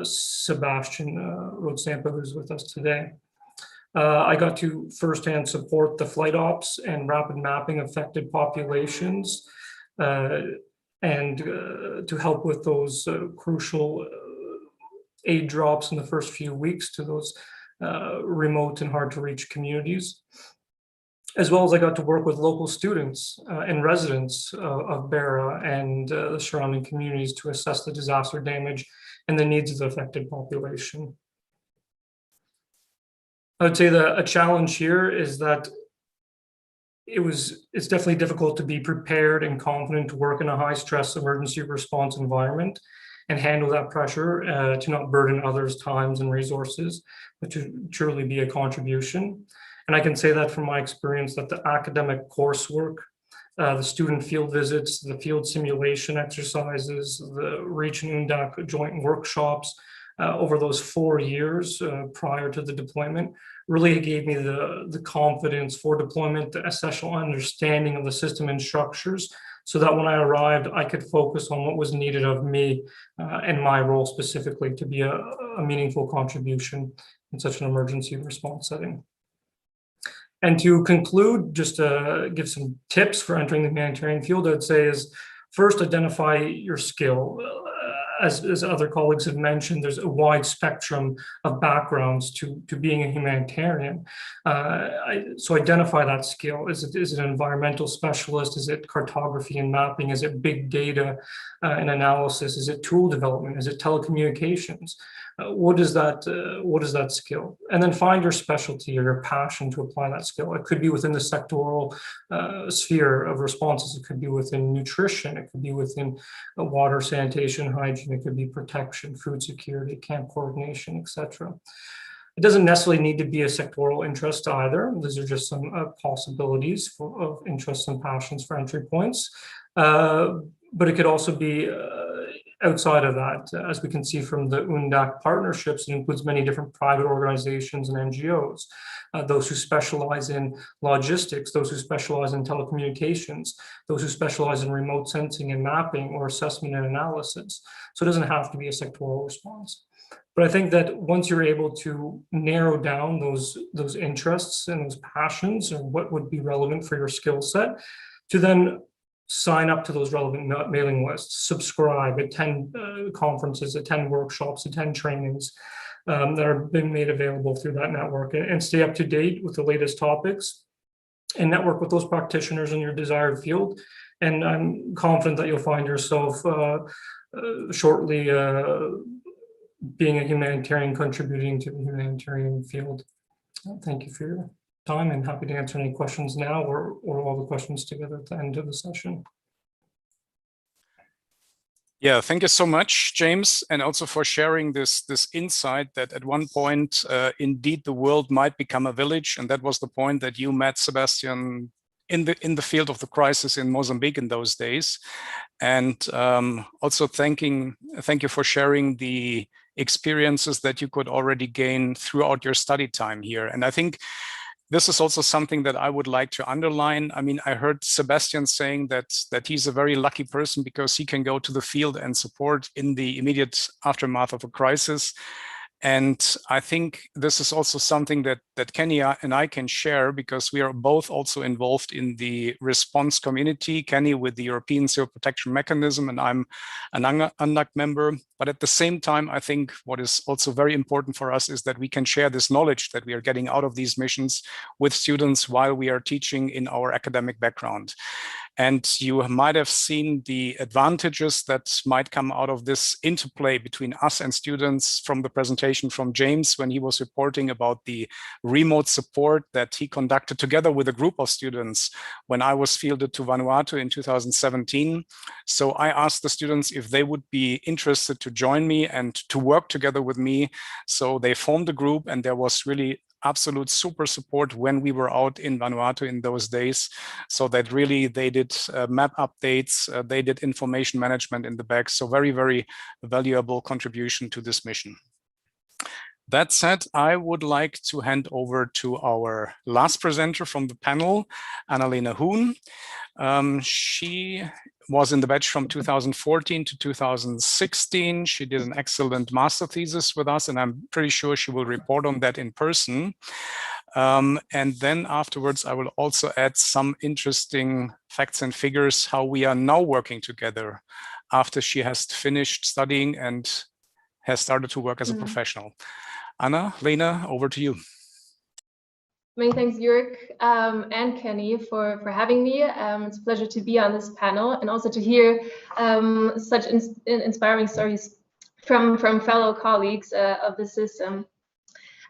S11: Sebastian Rhodes, Stampa, who's with us today. I got to firsthand support the flight ops and rapid mapping affected populations and to help with those crucial aid drops in the first few weeks to those remote and hard to reach communities. As well as I got to work with local students and residents of Beira and the surrounding communities to assess the disaster damage and the needs of the affected population. I would say that a challenge here is that it's definitely difficult to be prepared and confident to work in a high stress emergency response environment and handle that pressure to not burden others' times and resources, but to truly be a contribution. And I can say that from my experience that the academic coursework, the student field visits, the field simulation exercises, the REACH and UNDAC joint workshops over those 4 years prior to the deployment really gave me the confidence for deployment, the essential understanding of the system and structures so that when I arrived, I could focus on what was needed of me and my role specifically to be a meaningful contribution in such an emergency response setting. And to conclude, just to give some tips for entering the humanitarian field, I'd say is first, identify your skill. As other colleagues have mentioned, there's a wide spectrum of backgrounds to being a humanitarian. So identify that skill. Is it an environmental specialist? Is it cartography and mapping? Is it big data and analysis? Is it tool development? Is it telecommunications? What is that skill? And then find your specialty or your passion to apply that skill. It could be within the sectoral sphere of responses. It could be within nutrition. It could be within water, sanitation, hygiene. It could be protection, food security, camp coordination, etc. It doesn't necessarily need to be a sectoral interest either. These are just some possibilities of interests and passions for entry points. But it could also be outside of that. As we can see from the UNDAC partnerships, it includes many different private organizations and NGOs, those who specialize in logistics, those who specialize in telecommunications, those who specialize in remote sensing and mapping or assessment and analysis. So it doesn't have to be a sectoral response. But I think that once you're able to narrow down those interests and those passions and what would be relevant for your skill set, to then sign up to those relevant mailing lists, subscribe, attend conferences, attend workshops, attend trainings that are being made available through that network, and stay up to date with the latest topics and network with those practitioners in your desired field. And I'm confident that you'll find yourself shortly being a humanitarian, contributing to the humanitarian field. Thank you for your time, and happy to answer any questions now or all the questions together at the end of the session.
S2: Yeah, thank you so much, James, and also for sharing this insight that at one point, indeed, the world might become a village, and that was the point that you met, Sebastian, in the field of the crisis in Mozambique in those days. And also thank you for sharing the experiences that you could already gain throughout your study time here. And I think this is also something that I would like to underline. I mean, I heard Sebastian saying that he's a very lucky person because he can go to the field and support in the immediate aftermath of a crisis. And I think this is also something that Kenny and I can share because we are both also involved in the response community, Kenny with the European Civil Protection Mechanism, and I'm an UNDAC member. But at the same time, I think what is also very important for us is that we can share this knowledge that we are getting out of these missions with students while we are teaching in our academic background. And you might have seen the advantages that might come out of this interplay between us and students from the presentation from James when he was reporting about the remote support that he conducted together with a group of students when I was fielded to Vanuatu in 2017. So I asked the students if they would be interested to join me and to work together with me. So they formed a group, and there was really absolute super support when we were out in Vanuatu in those days. So that really they did map updates, they did information management in the back. So very, very valuable contribution to this mission. That said, I would like to hand over to our last presenter from the panel, Lena Huhn. She was in the batch from 2014 to 2016. She did an excellent master thesis with us, and I'm pretty sure she will report on that in person. And then afterwards, I will also add some interesting facts and figures how we are now working together after she has finished studying and has started to work as a professional. Lena, over to you.
S12: Many thanks, Jörg and Kenny for having me. It's a pleasure to be on this panel and also to hear such inspiring stories from fellow colleagues of the system.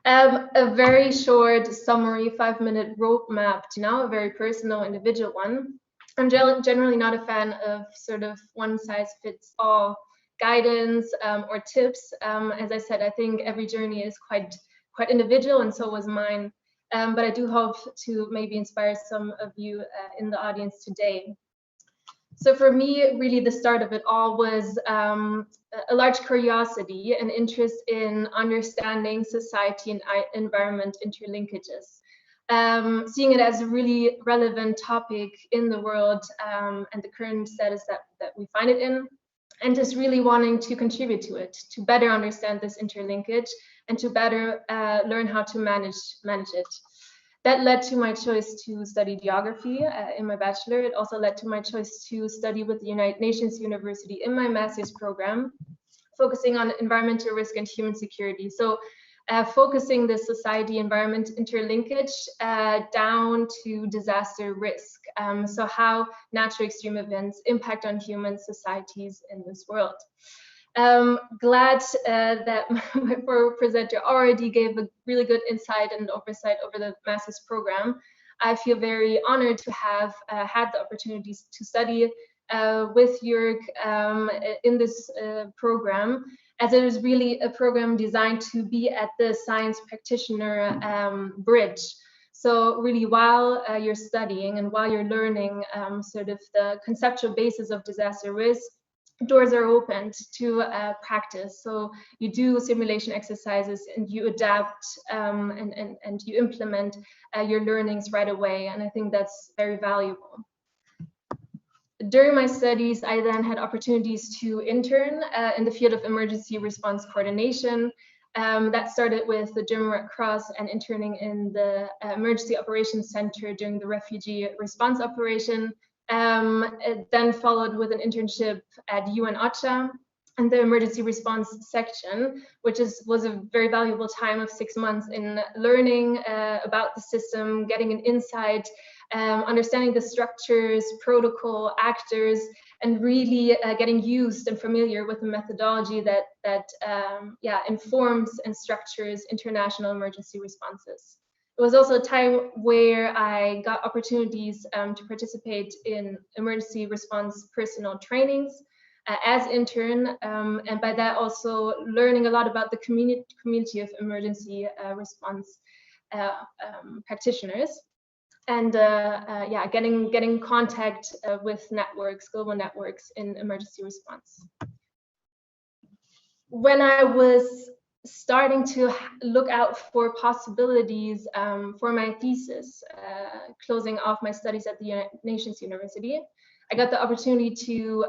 S12: A very short summary, 5-minute roadmap to now, a very personal, individual one. I'm generally not a fan of sort of one-size-fits-all guidance or tips. As I said, I think every journey is quite individual, and so was mine. But I do hope to maybe inspire some of you in the audience today. So for me, really the start of it all was a large curiosity and interest in understanding society and environment interlinkages. seeing it as a really relevant topic in the world and the current status that we find it in, and just really wanting to contribute to it, to better understand this interlinkage and to better learn how to manage it. That led to my choice to study geography in my bachelor. It also led to my choice to study with the United Nations University in my master's program, focusing on environmental risk and human security. So focusing the society environment interlinkage down to disaster risk. So how natural extreme events impact on human societies in this world. Glad that my presenter already gave a really good insight and oversight over the master's program. I feel very honored to have had the opportunities to study with Jörg in this program, as it is really a program designed to be at the science practitioner bridge. So really, while you're studying and while you're learning sort of the conceptual basis of disaster risk, doors are opened to practice. So you do simulation exercises and you adapt and you implement your learnings right away. And I think that's very valuable. During my studies, I then had opportunities to intern in the field of emergency response coordination. That started with the German Red Cross and interning in the Emergency Operations Center during the refugee response operation. It then followed with an internship at UN OCHA and the emergency response section, which was a very valuable time of 6 months in learning about the system, getting an insight, understanding the structures, protocol, actors, and really getting used and familiar with the methodology that informs and structures international emergency responses. It was also a time where I got opportunities to participate in emergency response personnel trainings as intern, and by that also learning a lot about the community of emergency response practitioners, and getting contact with networks, global networks in emergency response. When I was starting to look out for possibilities for my thesis, closing off my studies at the United Nations University, I got the opportunity to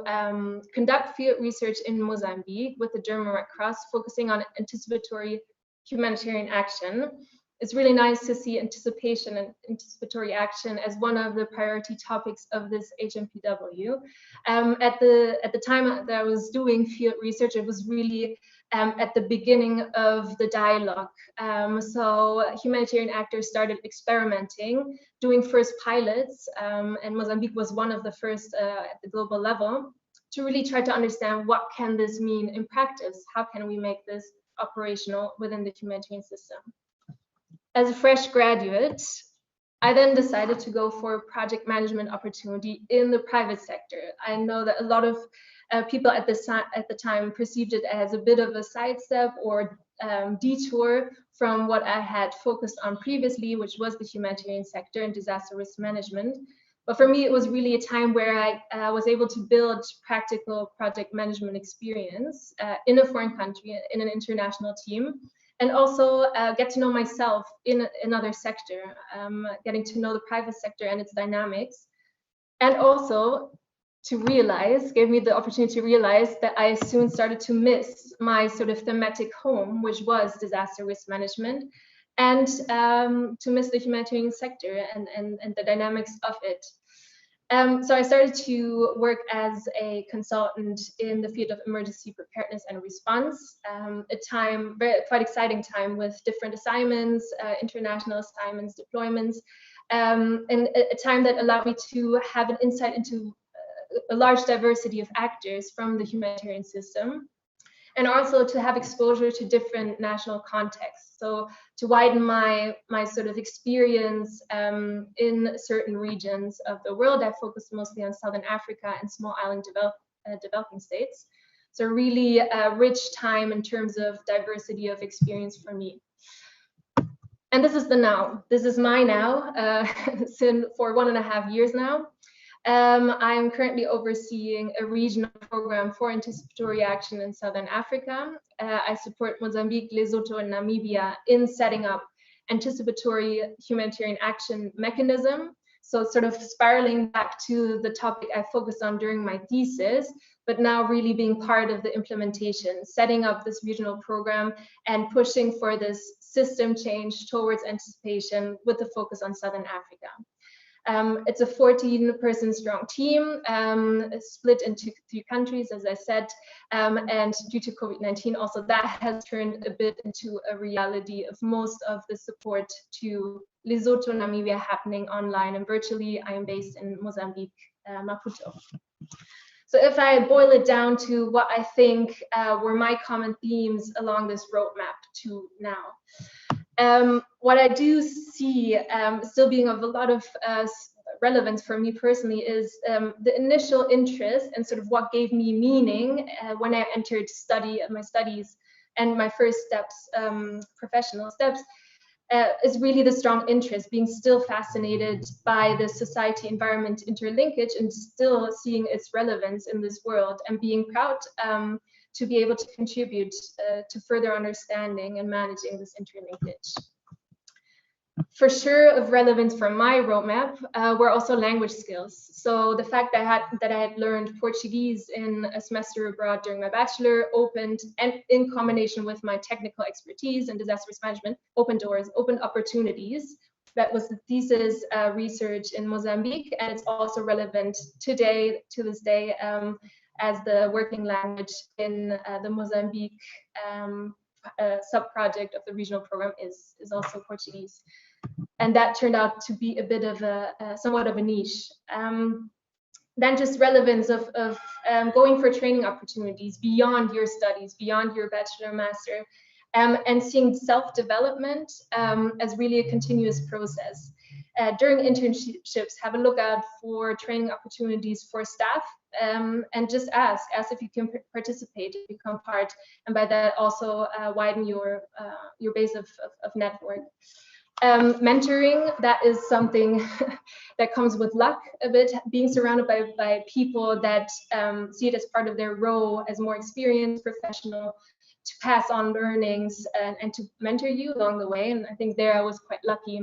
S12: conduct field research in Mozambique with the German Red Cross, focusing on anticipatory humanitarian action. It's really nice to see anticipation and anticipatory action as one of the priority topics of this HNPW. At the time that I was doing field research, it was really at the beginning of the dialogue. So humanitarian actors started experimenting, doing first pilots, and Mozambique was one of the first at the global level, to really try to understand what can this mean in practice? How can we make this operational within the humanitarian system? As a fresh graduate, I then decided to go for a project management opportunity in the private sector. I know that a lot of people at the time perceived it as a bit of a sidestep or detour from what I had focused on previously, which was the humanitarian sector and disaster risk management. But for me, it was really a time where I was able to build practical project management experience in a foreign country, in an international team, and also get to know myself in another sector, getting to know the private sector and its dynamics, and also gave me the opportunity to realize that I soon started to miss my sort of thematic home, which was disaster risk management, and to miss the humanitarian sector and the dynamics of it. So I started to work as a consultant in the field of emergency preparedness and response, quite exciting time with different assignments, international assignments, deployments, and a time that allowed me to have an insight into a large diversity of actors from the humanitarian system, and also to have exposure to different national contexts. So to widen my sort of experience in certain regions of the world, I focused mostly on Southern Africa and small island developing states. So really a rich time in terms of diversity of experience for me. And this is the now. This is my now for 1.5 years now. I am currently overseeing a regional program for anticipatory action in Southern Africa. I support Mozambique, Lesotho, and Namibia in setting up anticipatory humanitarian action mechanism. So sort of spiraling back to the topic I focused on during my thesis, but now really being part of the implementation, setting up this regional program and pushing for this system change towards anticipation with the focus on Southern Africa. It's a 14-person strong team, split into 3 countries, as I said, and due to COVID-19, also that has turned a bit into a reality of most of the support to Lesotho, Namibia happening online and virtually. I am based in Mozambique, Maputo. So if I boil it down to what I think were my common themes along this roadmap to now, what I do see still being of a lot of relevance for me personally is the initial interest and sort of what gave me meaning when I entered my studies and my first steps, professional steps, is really the strong interest, being still fascinated by the society environment interlinkage and still seeing its relevance in this world and being proud to be able to contribute to further understanding and managing this interlinkage. For sure, of relevance for my roadmap were also language skills. So the fact that I had learned Portuguese in a semester abroad during my bachelor opened, and in combination with my technical expertise in disaster risk management, opened doors, opened opportunities. That was the thesis research in Mozambique, and it's also relevant today, to this day, as the working language in the Mozambique sub-project of the regional program is also Portuguese. And that turned out to be a bit of somewhat of a niche. Then just relevance of going for training opportunities beyond your studies, beyond your bachelor, master, and seeing self-development as really a continuous process. During internships, have a look out for training opportunities for staff, and just ask if you can participate, become part, and by that also widen your base of network. Mentoring, that is something that comes with luck a bit, being surrounded by people that see it as part of their role as more experienced professional to pass on learnings and to mentor you along the way. And I think there I was quite lucky.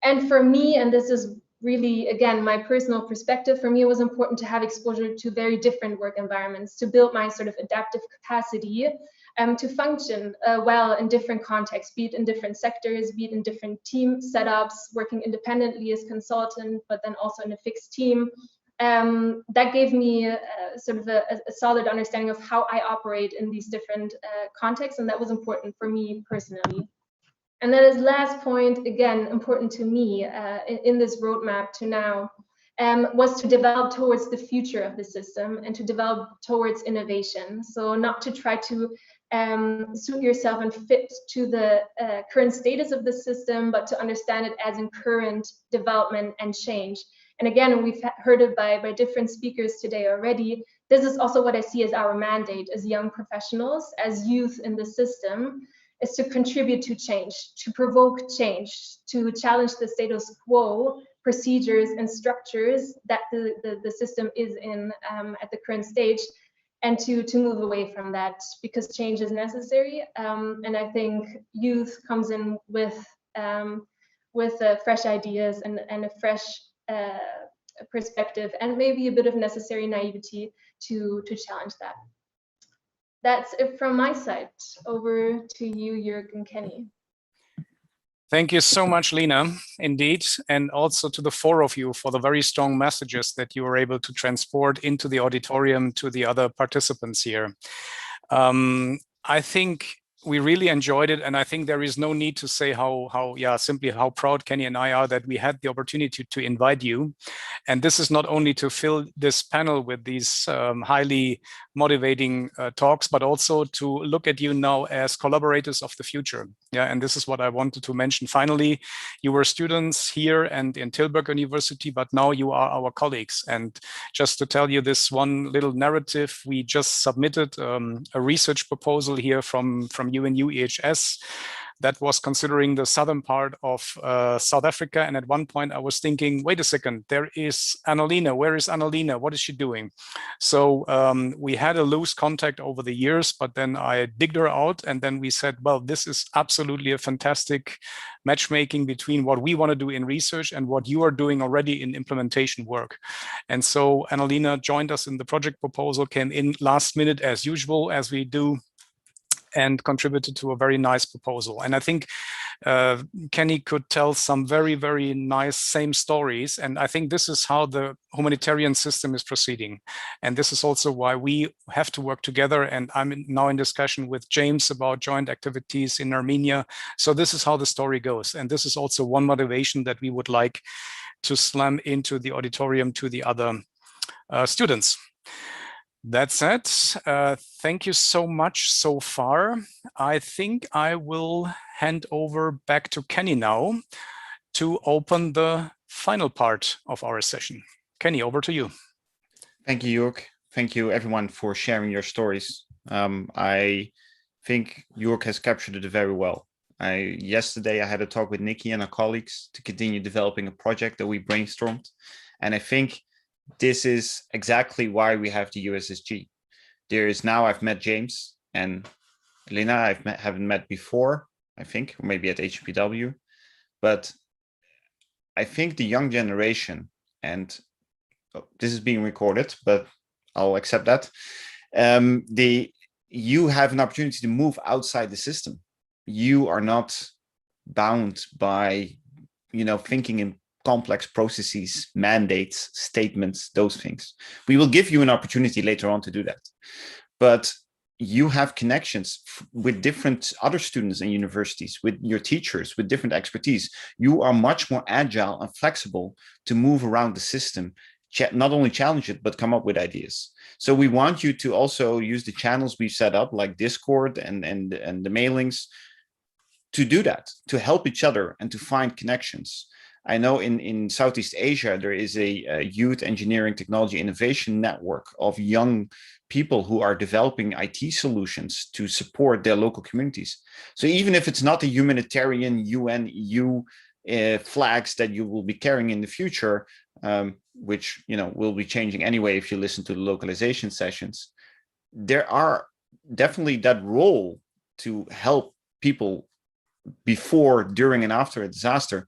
S12: And for me, and this is really, again, my personal perspective, for me, it was important to have exposure to very different work environments, to build my sort of adaptive capacity to function well in different contexts, be it in different sectors, be it in different team setups, working independently as consultant, but then also in a fixed team. That gave me sort of a solid understanding of how I operate in these different contexts, and that was important for me personally. And then as last point, again, important to me in this roadmap to now, was to develop towards the future of the system and to develop towards innovation. So not to try to suit yourself and fit to the current status of the system, but to understand it as in current development and change. And again, we've heard it by different speakers today already. This is also what I see as our mandate as young professionals, as youth in the system, is to contribute to change, to provoke change, to challenge the status quo procedures and structures that the system is in at the current stage, and to move away from that, because change is necessary. And I think youth comes in with fresh ideas and a fresh perspective, and maybe a bit of necessary naivety to challenge that. That's it from my side. Over to you, Jörg and Kenny.
S2: Thank you so much, Lena, indeed, and also to the 4 of you for the very strong messages that you were able to transport into the auditorium to the other participants here. I think we really enjoyed it, and I think there is no need to say simply how proud Kenny and I are that we had the opportunity to invite you. And this is not only to fill this panel with these highly motivating talks, but also to look at you now as collaborators of the future. Yeah, and this is what I wanted to mention. Finally, you were students here and in Tilburg University, but now you are our colleagues. And just to tell you this one little narrative, we just submitted a research proposal here from UNU EHS that was considering the southern part of South Africa. And at one point I was thinking, wait a second, there is Annalena. Where is Annalena? What is she doing? So we had a loose contact over the years, but then I digged her out, and then we said, well, this is absolutely a fantastic matchmaking between what we want to do in research and what you are doing already in implementation work. And so Annalena joined us in the project proposal, came in last minute as usual, as we do, and contributed to a very nice proposal. And I think Kenny could tell some very, very nice same stories. And I think this is how the humanitarian system is proceeding. And this is also why we have to work together. And I'm now in discussion with James about joint activities in Armenia. So this is how the story goes. And this is also one motivation that we would like to slam into the auditorium to the other students. That said, thank you so much so far. I think I will hand over back to Kenny now to open the final part of our session. Kenny, over to you.
S1: Thank you, Jörg. Thank you, everyone, for sharing your stories. I think Jörg has captured it very well. Yesterday, I had a talk with Nikki and our colleagues to continue developing a project that we brainstormed. And I think this is exactly why we have the USSG. There is now, I've met James and Lena, haven't met before, I think, or maybe at HNPW, but I think the young generation, and this is being recorded, but I'll accept that, you have an opportunity to move outside the system. You are not bound by, thinking in complex processes, mandates, statements, those things. We will give you an opportunity later on to do that. But you have connections with different other students in universities, with your teachers, with different expertise. You are much more agile and flexible to move around the system, not only challenge it, but come up with ideas. So we want you to also use the channels we've set up, like Discord and the mailings, to do that, to help each other and to find connections. I know in Southeast Asia, there is a youth engineering technology innovation network of young people who are developing IT solutions to support their local communities. So even if it's not the humanitarian UN, EU flags that you will be carrying in the future, which will be changing anyway if you listen to the localization sessions, there are definitely that role to help people before, during, and after a disaster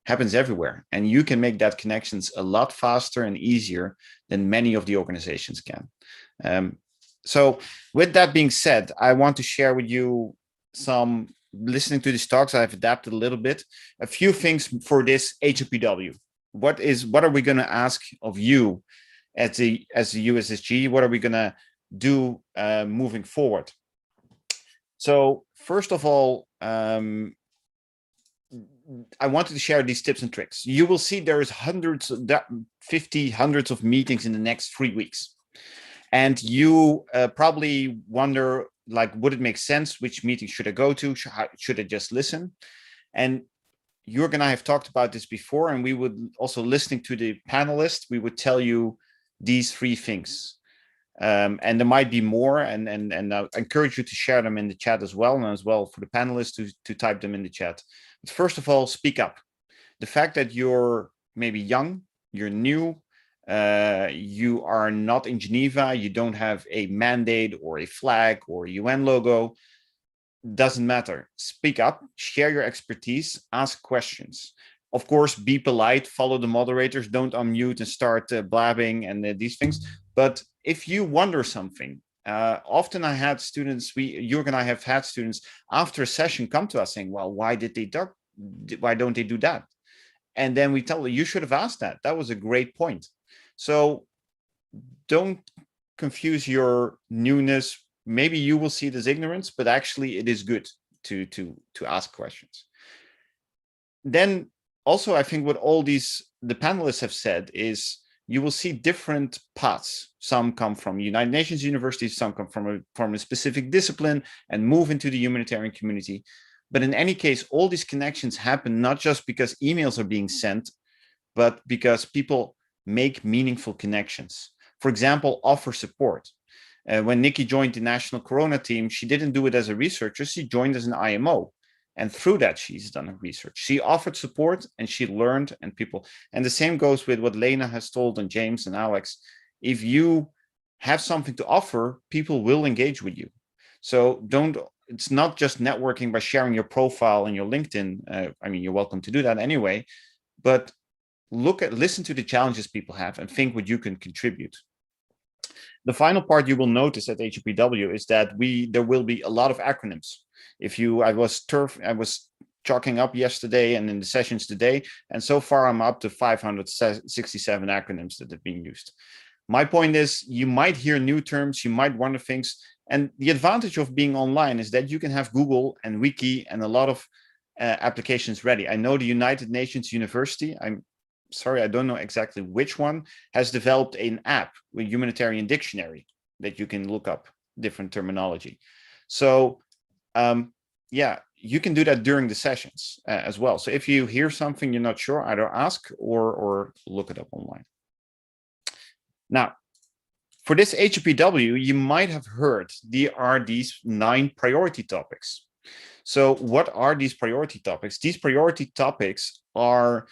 S1: happens everywhere. And you can make that connections a lot faster and easier than many of the organizations can. So with that being said, I want to share with you some, listening to these talks, I've adapted a little bit, a few things for this HNPW. What are we going to ask of you as the USSG? What are we going to do moving forward? So first of all, I wanted to share these tips and tricks. You will see there is hundreds of meetings in the next 3 weeks. And you probably wonder, like, would it make sense? Which meeting should I go to? Should I just listen? And Jörg and I have talked about this before, and we would also, listening to the panelists, we would tell you these 3 things. And there might be more, and I encourage you to share them in the chat as well, and as well for the panelists to type them in the chat. But first of all, speak up. The fact that you're maybe young, you're new, you are not in Geneva, you don't have a mandate or a flag or a UN logo, doesn't matter. Speak up, share your expertise, ask questions. Of course, be polite, follow the moderators, don't unmute and start blabbing and these things. But if you wonder something, often I had students, Jörg and I have had students after a session come to us saying, well, why don't they do that? And then we tell them, you should have asked that. That was a great point. So don't confuse your newness. Maybe you will see it as ignorance, but actually it is good to ask questions. Then also, I think what all the panelists have said is you will see different paths. Some come from United Nations universities, some come from a specific discipline and move into the humanitarian community. But in any case, all these connections happen not just because emails are being sent, but because people make meaningful connections. For example, offer support. When Nikki joined the National Corona team, she didn't do it as a researcher, she joined as an IMO. And through that, she's done her research. She offered support and she learned, and the same goes with what Lena has told and James and Alex. If you have something to offer, people will engage with you. So it's not just networking by sharing your profile and your LinkedIn. I mean, you're welcome to do that anyway, but listen to the challenges people have and think what you can contribute. The final part you will notice at HNPW is that there will be a lot of acronyms. I was chalking up yesterday and in the sessions today, and so far I'm up to 567 acronyms that have been used. My point is, you might hear new terms, you might wonder things, and the advantage of being online is that you can have Google and Wiki and a lot of applications ready. I know the United Nations University, I'm sorry, I don't know exactly which one, has developed an app with Humanitarian Dictionary that you can look up different terminology. So yeah, you can do that during the sessions as well. So if you hear something you're not sure, either ask or look it up online. Now, for this HNPW, you might have heard there are these 9 priority topics. So what are these priority topics? These priority topics are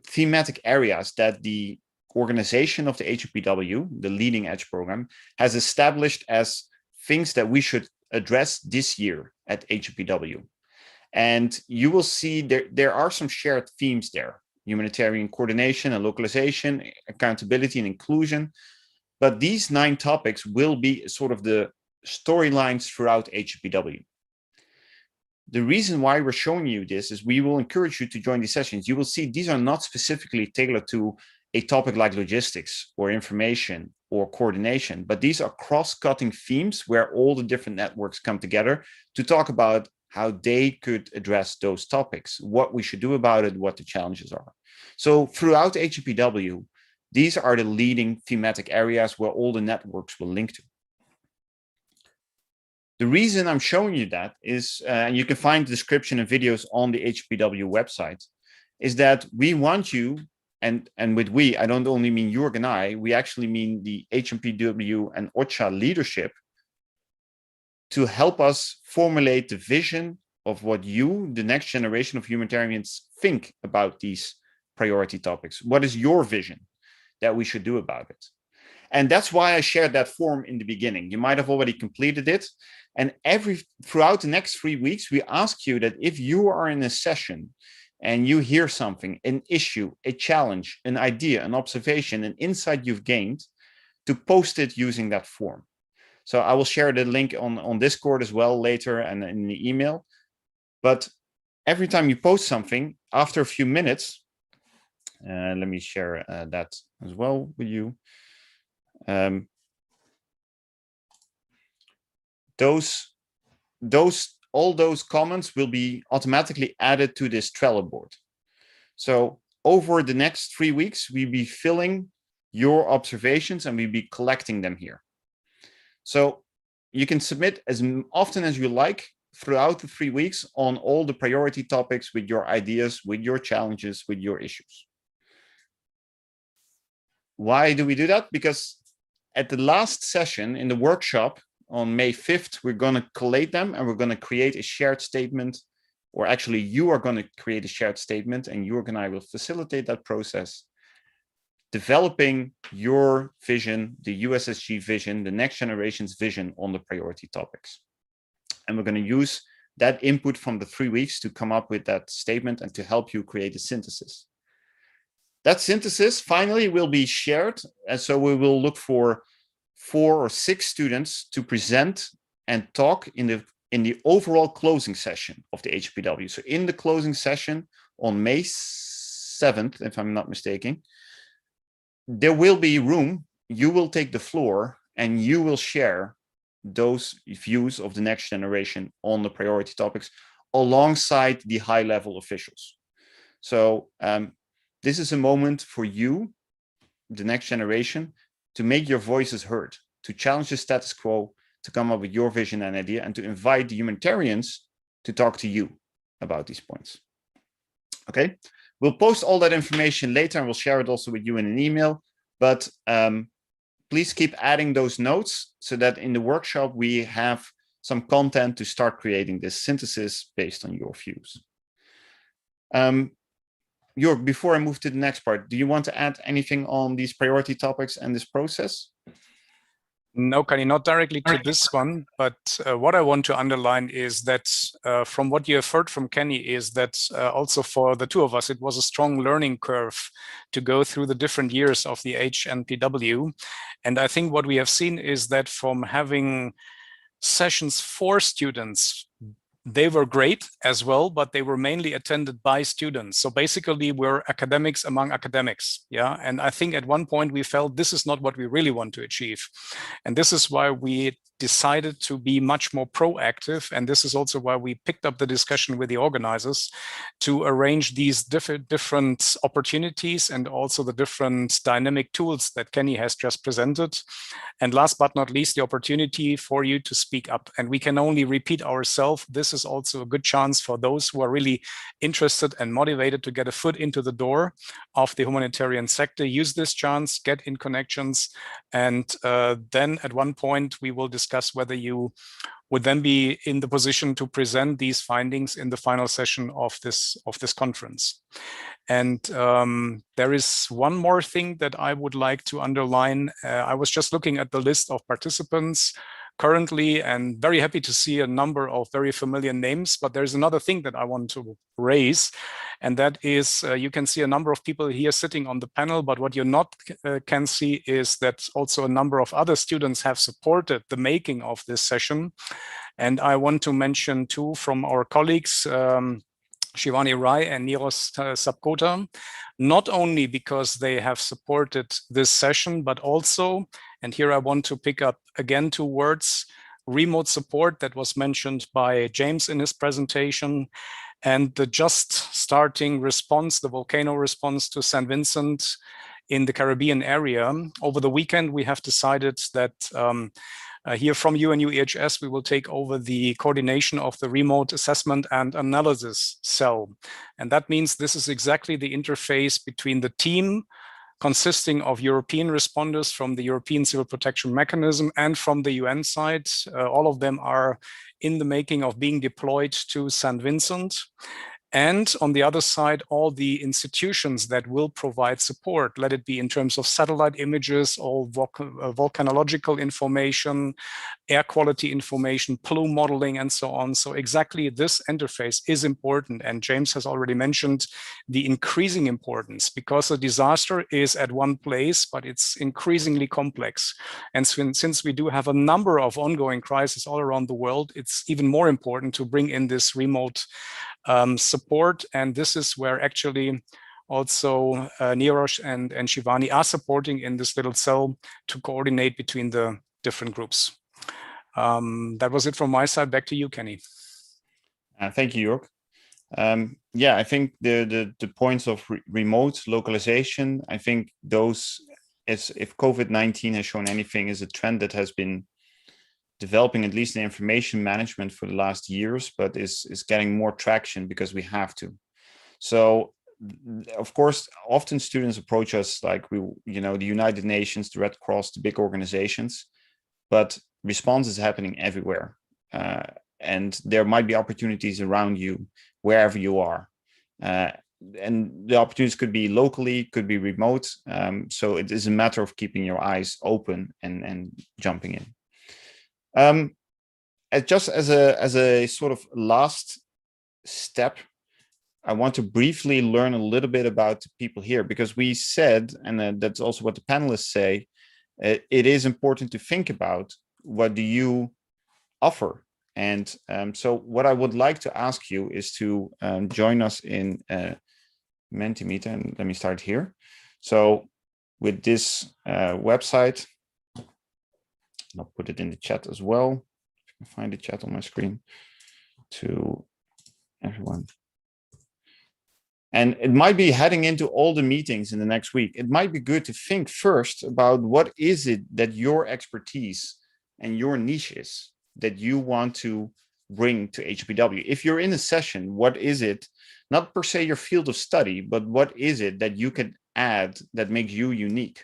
S1: thematic areas that the organization of the HNPW, the Leading Edge program, has established as things that we should address this year at HNPW. And you will see there are some shared themes there: humanitarian coordination and localization, accountability and inclusion. But these 9 topics will be sort of the storylines throughout HNPW. The reason why we're showing you this is we will encourage you to join these sessions. You will see these are not specifically tailored to a topic like logistics or information or coordination, but these are cross-cutting themes where all the different networks come together to talk about how they could address those topics, what we should do about it, what the challenges are. So throughout HNPW, these are the leading thematic areas where all the networks will link to. The reason I'm showing you that is, and you can find the description and videos on the HNPW website, is that we want you, and with we, I don't only mean Jörg and I, we actually mean the HNPW and OCHA leadership, to help us formulate the vision of what you, the next generation of humanitarians, think about these priority topics. What is your vision that we should do about it? And that's why I shared that form in the beginning. You might have already completed it. And throughout the next 3 weeks, we ask you that if you are in a session and you hear something, an issue, a challenge, an idea, an observation, an insight you've gained, to post it using that form. So I will share the link on Discord as well later and in the email. But every time you post something, after a few minutes, let me share that as well with you. All those comments will be automatically added to this Trello board. So over the next 3 weeks, we'll be filling your observations and we'll be collecting them here. So you can submit as often as you like throughout the 3 weeks on all the priority topics with your ideas, with your challenges, with your issues. Why do we do that? Because at the last session in the workshop on May 5th, we're going to collate them and we're going to create a shared statement, or actually you are going to create a shared statement and Jörg and I will facilitate that process, developing your vision, the USSG vision, the next generation's vision on the priority topics. And we're going to use that input from the 3 weeks to come up with that statement and to help you create a synthesis. That synthesis finally will be shared. And so we will look for 4 or 6 students to present and talk in the overall closing session of the HNPW. So in the closing session on May 7th, if I'm not mistaken, there will be room. You will take the floor and you will share those views of the next generation on the priority topics alongside the high-level officials. So this is a moment for you, the next generation, to make your voices heard, to challenge the status quo, to come up with your vision and idea, and to invite the humanitarians to talk to you about these points. Okay, we'll post all that information later and we'll share it also with you in an email, but please keep adding those notes so that in the workshop we have some content to start creating this synthesis based on your views. Jörg, before I move to the next part, do you want to add anything on these priority topics and this process?
S2: No, Kenny, not directly to this one, but what I want to underline is that from what you have heard from Kenny is that also for the two of us, it was a strong learning curve to go through the different years of the HNPW. And I think what we have seen is that from having sessions for students, they were great as well, but they were mainly attended by students. So basically we're academics among academics. Yeah. And I think at one point we felt this is not what we really want to achieve. And this is why we decided to be much more proactive. And this is also why we picked up the discussion with the organizers to arrange these different opportunities and also the different dynamic tools that Kenny has just presented. And last but not least, the opportunity for you to speak up. And we can only repeat ourselves. This is also a good chance for those who are really interested and motivated to get a foot into the door of the humanitarian sector. Use this chance, get in connections, and then at one point we will discuss whether you would then be in the position to present these findings in the final session of this conference. And there is one more thing that I would like to underline. I was just looking at the list of participants currently and very happy to see a number of very familiar names, but there's another thing that I want to raise, and that is you can see a number of people here sitting on the panel, but what you not can see is that also a number of other students have supported the making of this session. And I want to mention two from our colleagues, Shivani Rai and Niros Sapkota, not only because they have supported this session, but also, and here I want to pick up again two words, remote support that was mentioned by James in his presentation, and the just starting response, the volcano response to St. Vincent in the Caribbean area. Over the weekend, we have decided that here from UNU EHS, we will take over the coordination of the remote assessment and analysis cell. And that means this is exactly the interface between the team consisting of European responders from the European Civil Protection Mechanism and from the UN side. All of them are in the making of being deployed to St. Vincent. And on the other side, all the institutions that will provide support, let it be in terms of satellite images or volcanological information, air quality information, plume modeling, and so on. So exactly this interface is important. And James has already mentioned the increasing importance because a disaster is at one place, but it's increasingly complex. And since we do have a number of ongoing crises all around the world, it's even more important to bring in this remote support. And this is where actually also Nirosh and Shivani are supporting in this little cell to coordinate between the different groups. That was it from my side. Back to you, Kenny.
S1: Thank you, Jörg. Yeah, I think the points of remote localization, I think those, if COVID-19 has shown anything, is a trend that has been developing at least in information management for the last years, but is getting more traction because we have to. So, of course, often students approach us like the United Nations, the Red Cross, the big organizations, but response is happening everywhere. And there might be opportunities around you, wherever you are. And the opportunities could be locally, could be remote. So it is a matter of keeping your eyes open and jumping in. Just as a sort of last step, I want to briefly learn a little bit about the people here, because we said, and that's also what the panelists say, it is important to think about what do you offer. And so what I would like to ask you is to join us in Mentimeter, and let me start here. So with this website, I'll put it in the chat as well. I can find the chat on my screen to everyone. And it might be heading into all the meetings in the next week. It might be good to think first about what is it that your expertise and your niche is that you want to bring to HNPW. If you're in a session, what is it, not per se your field of study, but what is it that you can add that makes you unique?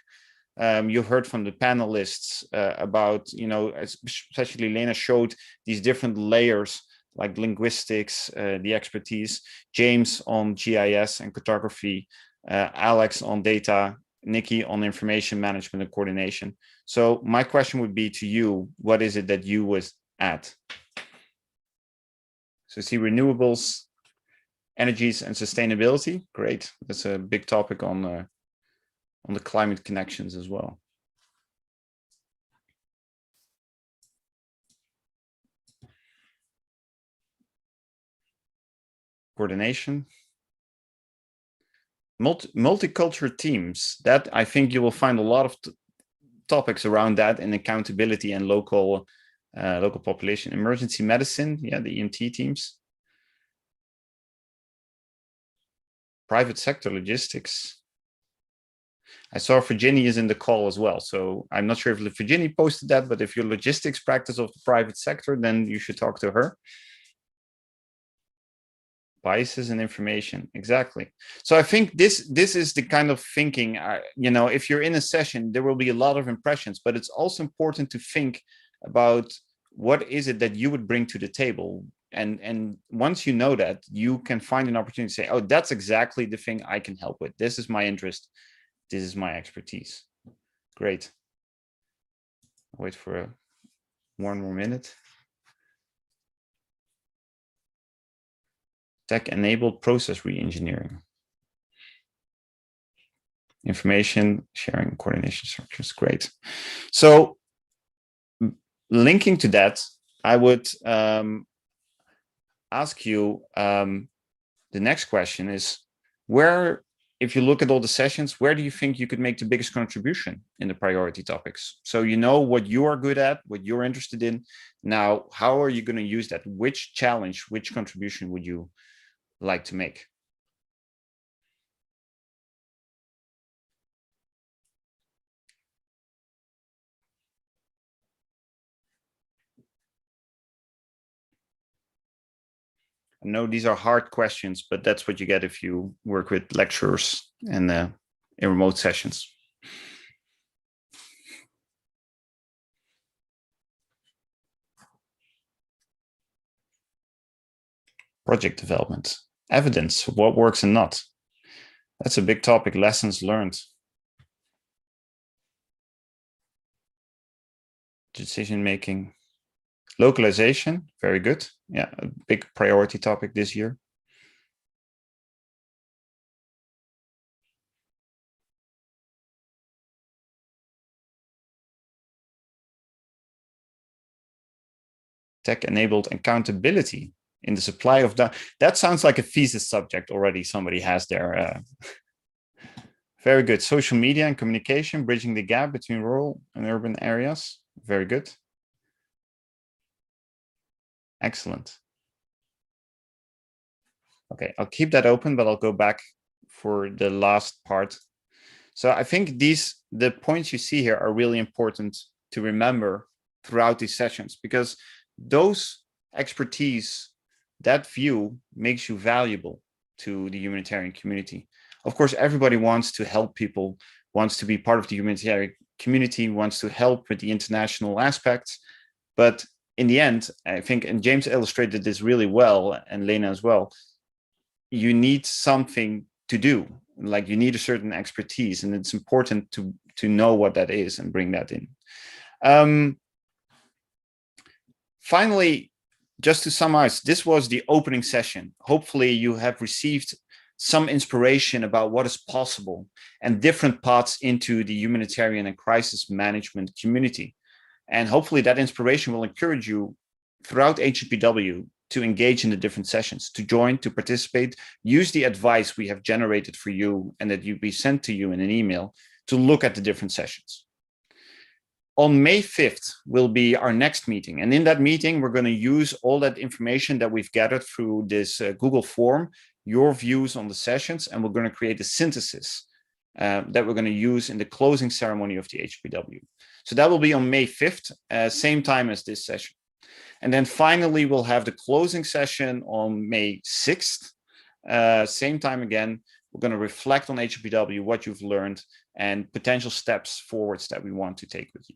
S1: You heard from the panelists about, especially Lena showed these different layers like linguistics, the expertise, James on GIS and cartography, Alex on data, Nikki on information management and coordination. So my question would be to you, what is it that you was at? So see renewables, energies and sustainability. Great. That's a big topic on the climate connections as well. Coordination. Multicultural teams. That I think you will find a lot of topics around that in accountability and local population. Emergency medicine. Yeah, the EMT teams. Private sector logistics. I saw Virginie is in the call as well. So I'm not sure if Virginie posted that, but if your logistics practice of the private sector, then you should talk to her. Biases and information, exactly. So I think this is the kind of thinking, if you're in a session, there will be a lot of impressions, but it's also important to think about what is it that you would bring to the table. And once you know that, you can find an opportunity to say, oh, that's exactly the thing I can help with. This is my interest. This is my expertise. Great. I'll wait for one more minute. Tech-enabled process re-engineering. Information sharing, coordination structures, great. So linking to that, I would ask you, the next question is, if you look at all the sessions, where do you think you could make the biggest contribution in the priority topics? So you know what you are good at, what you're interested in. Now, how are you going to use that? Which challenge, which contribution would you like to make? I know these are hard questions, but that's what you get if you work with lecturers and in remote sessions. Project development, evidence, what works and not. That's a big topic, lessons learned. Decision-making. Localization, very good. Yeah, a big priority topic this year. Tech-enabled accountability in the supply of data. That sounds like a thesis subject already somebody has there. Very good. Social media and communication, bridging the gap between rural and urban areas. Very good. Excellent. Okay, I'll keep that open, but I'll go back for the last part. So I think the points you see here are really important to remember throughout these sessions, because those expertise, that view makes you valuable to the humanitarian community. Of course, everybody wants to help people, wants to be part of the humanitarian community, wants to help with the international aspects. But in the end, I think, and James illustrated this really well, and Lena as well, you need something to do. Like you need a certain expertise, and it's important to know what that is and bring that in. Finally, just to summarize, this was the opening session. Hopefully you have received some inspiration about what is possible and different paths into the humanitarian and crisis management community. And hopefully that inspiration will encourage you throughout HNPW to engage in the different sessions, to join, to participate, use the advice we have generated for you and that will be sent to you in an email to look at the different sessions. On May 5th will be our next meeting. And in that meeting, we're going to use all that information that we've gathered through this Google form, your views on the sessions, and we're going to create a synthesis that we're going to use in the closing ceremony of the HPW. So that will be on May 5th, same time as this session. And then finally, we'll have the closing session on May 6th, same time again. We're going to reflect on HPW, what you've learned, and potential steps forwards that we want to take with you.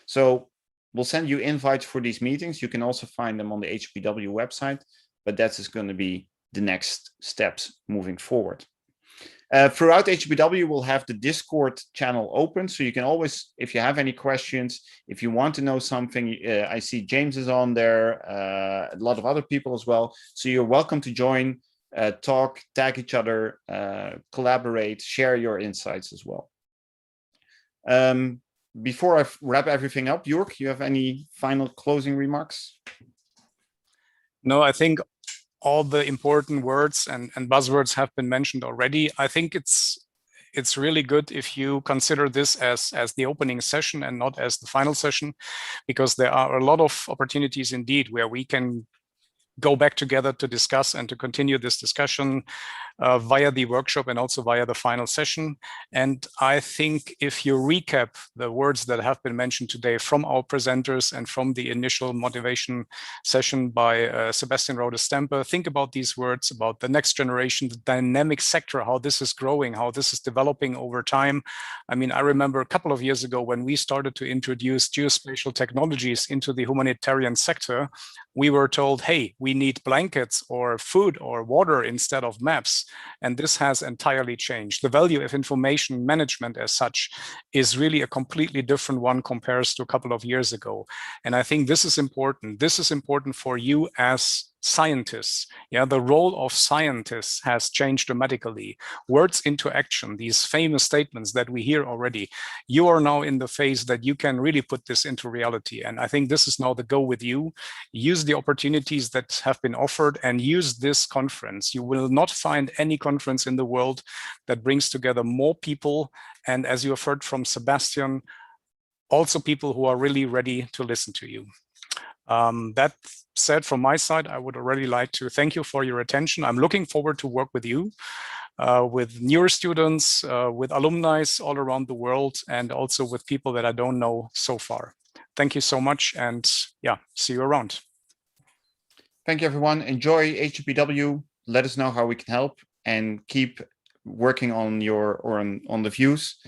S1: So we'll send you invites for these meetings. You can also find them on the HNPW website, but that is going to be the next steps moving forward. Throughout HNPW, we'll have the Discord channel open, so you can always, if you have any questions, if you want to know something, I see James is on there, a lot of other people as well. So you're welcome to join, talk, tag each other, collaborate, share your insights as well. Before I wrap everything up, Jörg, you have any final closing remarks?
S2: No, I think all the important words and buzzwords have been mentioned already. I think it's really good if you consider this as the opening session and not as the final session, because there are a lot of opportunities indeed where we can go back together to discuss and to continue this discussion via the workshop and also via the final session. And I think if you recap the words that have been mentioned today from our presenters and from the initial motivation session by Sebastian Rhodes Stampa, think about these words, about the next generation, the dynamic sector, how this is growing, how this is developing over time. I mean, I remember a couple of years ago when we started to introduce geospatial technologies into the humanitarian sector, we were told, hey, we need blankets or food or water instead of maps. And this has entirely changed. The value of information management as such is really a completely different one compared to a couple of years ago. And I think this is important. This is important for you as scientists. Yeah, the role of scientists has changed dramatically. Words into action, these famous statements that we hear already, you are now in the phase that you can really put this into reality. And I think this is now the go with you. Use the opportunities that have been offered and use this conference. You will not find any conference in the world that brings together more people. And as you have heard from Sebastian, also people who are really ready to listen to you. That said, from my side, I would already like to thank you for your attention. I'm looking forward to work with you, with newer students, with alumni all around the world, and also with people that I don't know so far. Thank you so much, and yeah, see you around.
S1: Thank you, everyone. Enjoy HNPW. Let us know how we can help, and keep working on on the views.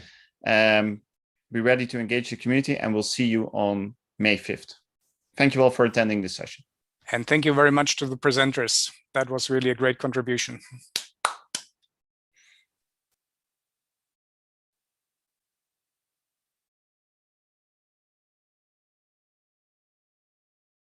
S1: Be ready to engage the community, and we'll see you on May 5th. Thank you all for attending this session.
S2: And thank you very much to the presenters. That was really a great contribution.